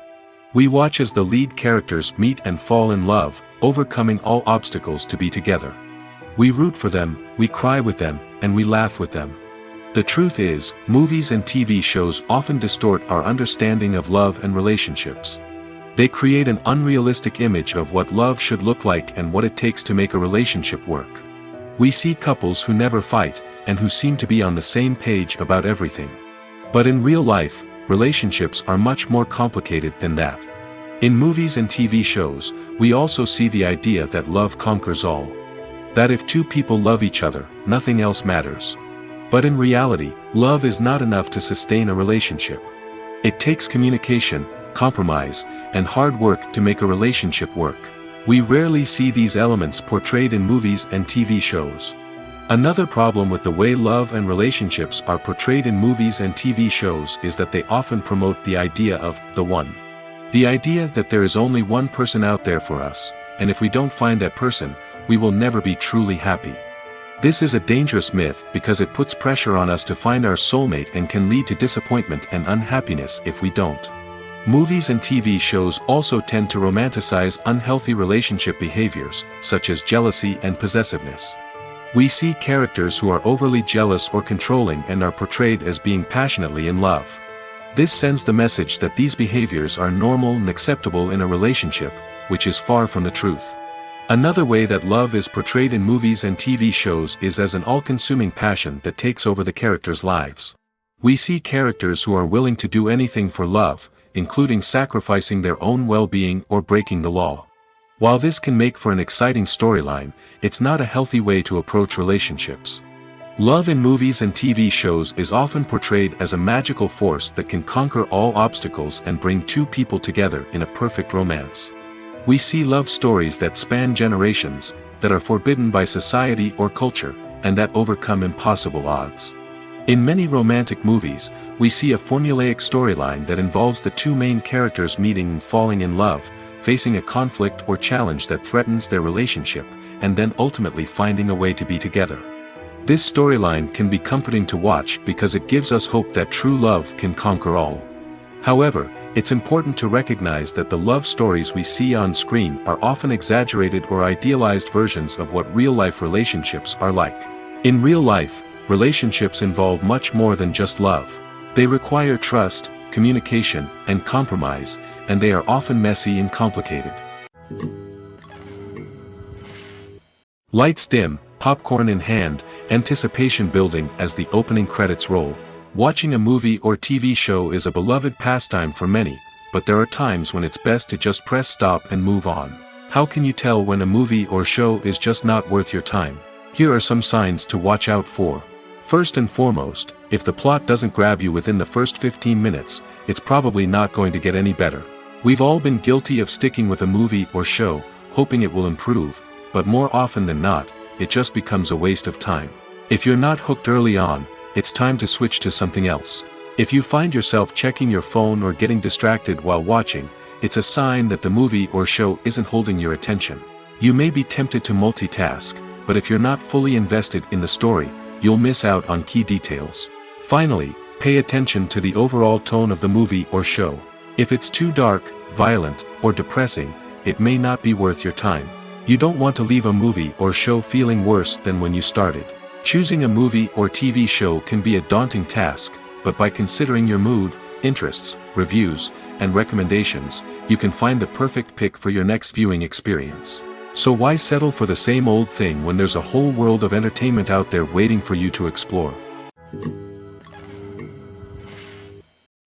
We watch as the lead characters meet and fall in love, overcoming all obstacles to be together. We root for them, we cry with them, and we laugh with them. The truth is, movies and TV shows often distort our understanding of love and relationships. They create an unrealistic image of what love should look like and what it takes to make a relationship work. We see couples who never fight, and who seem to be on the same page about everything. But in real life, relationships are much more complicated than that. In movies and TV shows, we also see the idea that love conquers all. That if two people love each other, nothing else matters. But in reality, love is not enough to sustain a relationship. It takes communication, compromise, and hard work to make a relationship work. We rarely see these elements portrayed in movies and TV shows. Another problem with the way love and relationships are portrayed in movies and TV shows is that they often promote the idea of the one. The idea that there is only one person out there for us, and if we don't find that person, we will never be truly happy. This is a dangerous myth because it puts pressure on us to find our soulmate and can lead to disappointment and unhappiness if we don't. Movies and TV shows also tend to romanticize unhealthy relationship behaviors, such as jealousy and possessiveness. We see characters who are overly jealous or controlling and are portrayed as being passionately in love. This sends the message that these behaviors are normal and acceptable in a relationship, which is far from the truth. Another way that love is portrayed in movies and TV shows is as an all-consuming passion that takes over the characters' lives. We see characters who are willing to do anything for love, including sacrificing their own well-being or breaking the law. While this can make for an exciting storyline, it's not a healthy way to approach relationships. Love in movies and TV shows is often portrayed as a magical force that can conquer all obstacles and bring two people together in a perfect romance. We see love stories that span generations, that are forbidden by society or culture, and that overcome impossible odds. In many romantic movies, we see a formulaic storyline that involves the two main characters meeting and falling in love, facing a conflict or challenge that threatens their relationship, and then ultimately finding a way to be together. This storyline can be comforting to watch because it gives us hope that true love can conquer all. However, it's important to recognize that the love stories we see on screen are often exaggerated or idealized versions of what real-life relationships are like. In real life, relationships involve much more than just love. They require trust, communication, and compromise, and they are often messy and complicated. Lights dim, popcorn in hand, anticipation building as the opening credits roll. Watching a movie or TV show is a beloved pastime for many, but there are times when it's best to just press stop and move on. How can you tell when a movie or show is just not worth your time? Here are some signs to watch out for. First and foremost, if the plot doesn't grab you within the first 15 minutes, it's probably not going to get any better. We've all been guilty of sticking with a movie or show, hoping it will improve, but more often than not, it just becomes a waste of time. If you're not hooked early on, it's time to switch to something else. If you find yourself checking your phone or getting distracted while watching, it's a sign that the movie or show isn't holding your attention. You may be tempted to multitask, but if you're not fully invested in the story, you'll miss out on key details. Finally, pay attention to the overall tone of the movie or show. If it's too dark, violent, or depressing, it may not be worth your time. You don't want to leave a movie or show feeling worse than when you started. Choosing a movie or TV show can be a daunting task, but by considering your mood, interests, reviews, and recommendations, you can find the perfect pick for your next viewing experience. So why settle for the same old thing when there's a whole world of entertainment out there waiting for you to explore?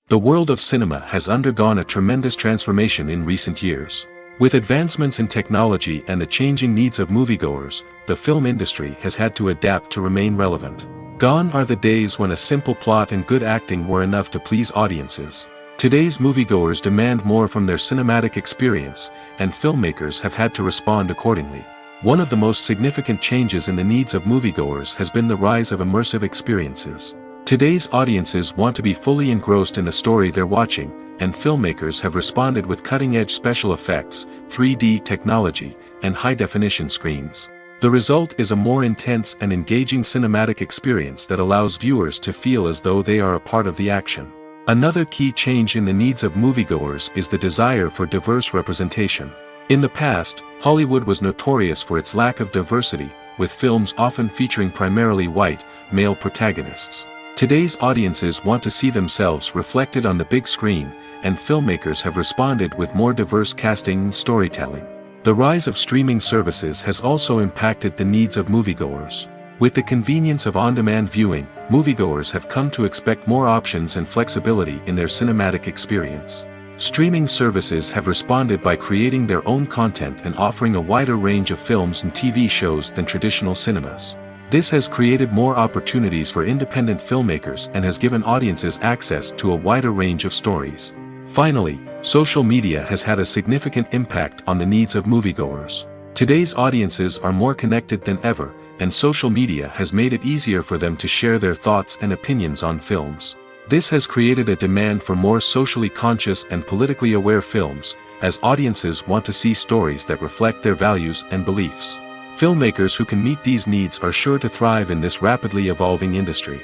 The world of cinema has undergone a tremendous transformation in recent years. With advancements in technology and the changing needs of moviegoers, the film industry has had to adapt to remain relevant. Gone are the days when a simple plot and good acting were enough to please audiences. Today's moviegoers demand more from their cinematic experience, and filmmakers have had to respond accordingly. One of the most significant changes in the needs of moviegoers has been the rise of immersive experiences. Today's audiences want to be fully engrossed in the story they're watching, and filmmakers have responded with cutting-edge special effects, 3D technology, and high-definition screens. The result is a more intense and engaging cinematic experience that allows viewers to feel as though they are a part of the action. Another key change in the needs of moviegoers is the desire for diverse representation. In the past, Hollywood was notorious for its lack of diversity, with films often featuring primarily white, male protagonists. Today's audiences want to see themselves reflected on the big screen, and filmmakers have responded with more diverse casting and storytelling. The rise of streaming services has also impacted the needs of moviegoers. With the convenience of on-demand viewing, moviegoers have come to expect more options and flexibility in their cinematic experience. Streaming services have responded by creating their own content and offering a wider range of films and TV shows than traditional cinemas. This has created more opportunities for independent filmmakers and has given audiences access to a wider range of stories. Finally, social media has had a significant impact on the needs of moviegoers. Today's audiences are more connected than ever, and social media has made it easier for them to share their thoughts and opinions on films. This has created a demand for more socially conscious and politically aware films, as audiences want to see stories that reflect their values and beliefs. Filmmakers who can meet these needs are sure to thrive in this rapidly evolving industry.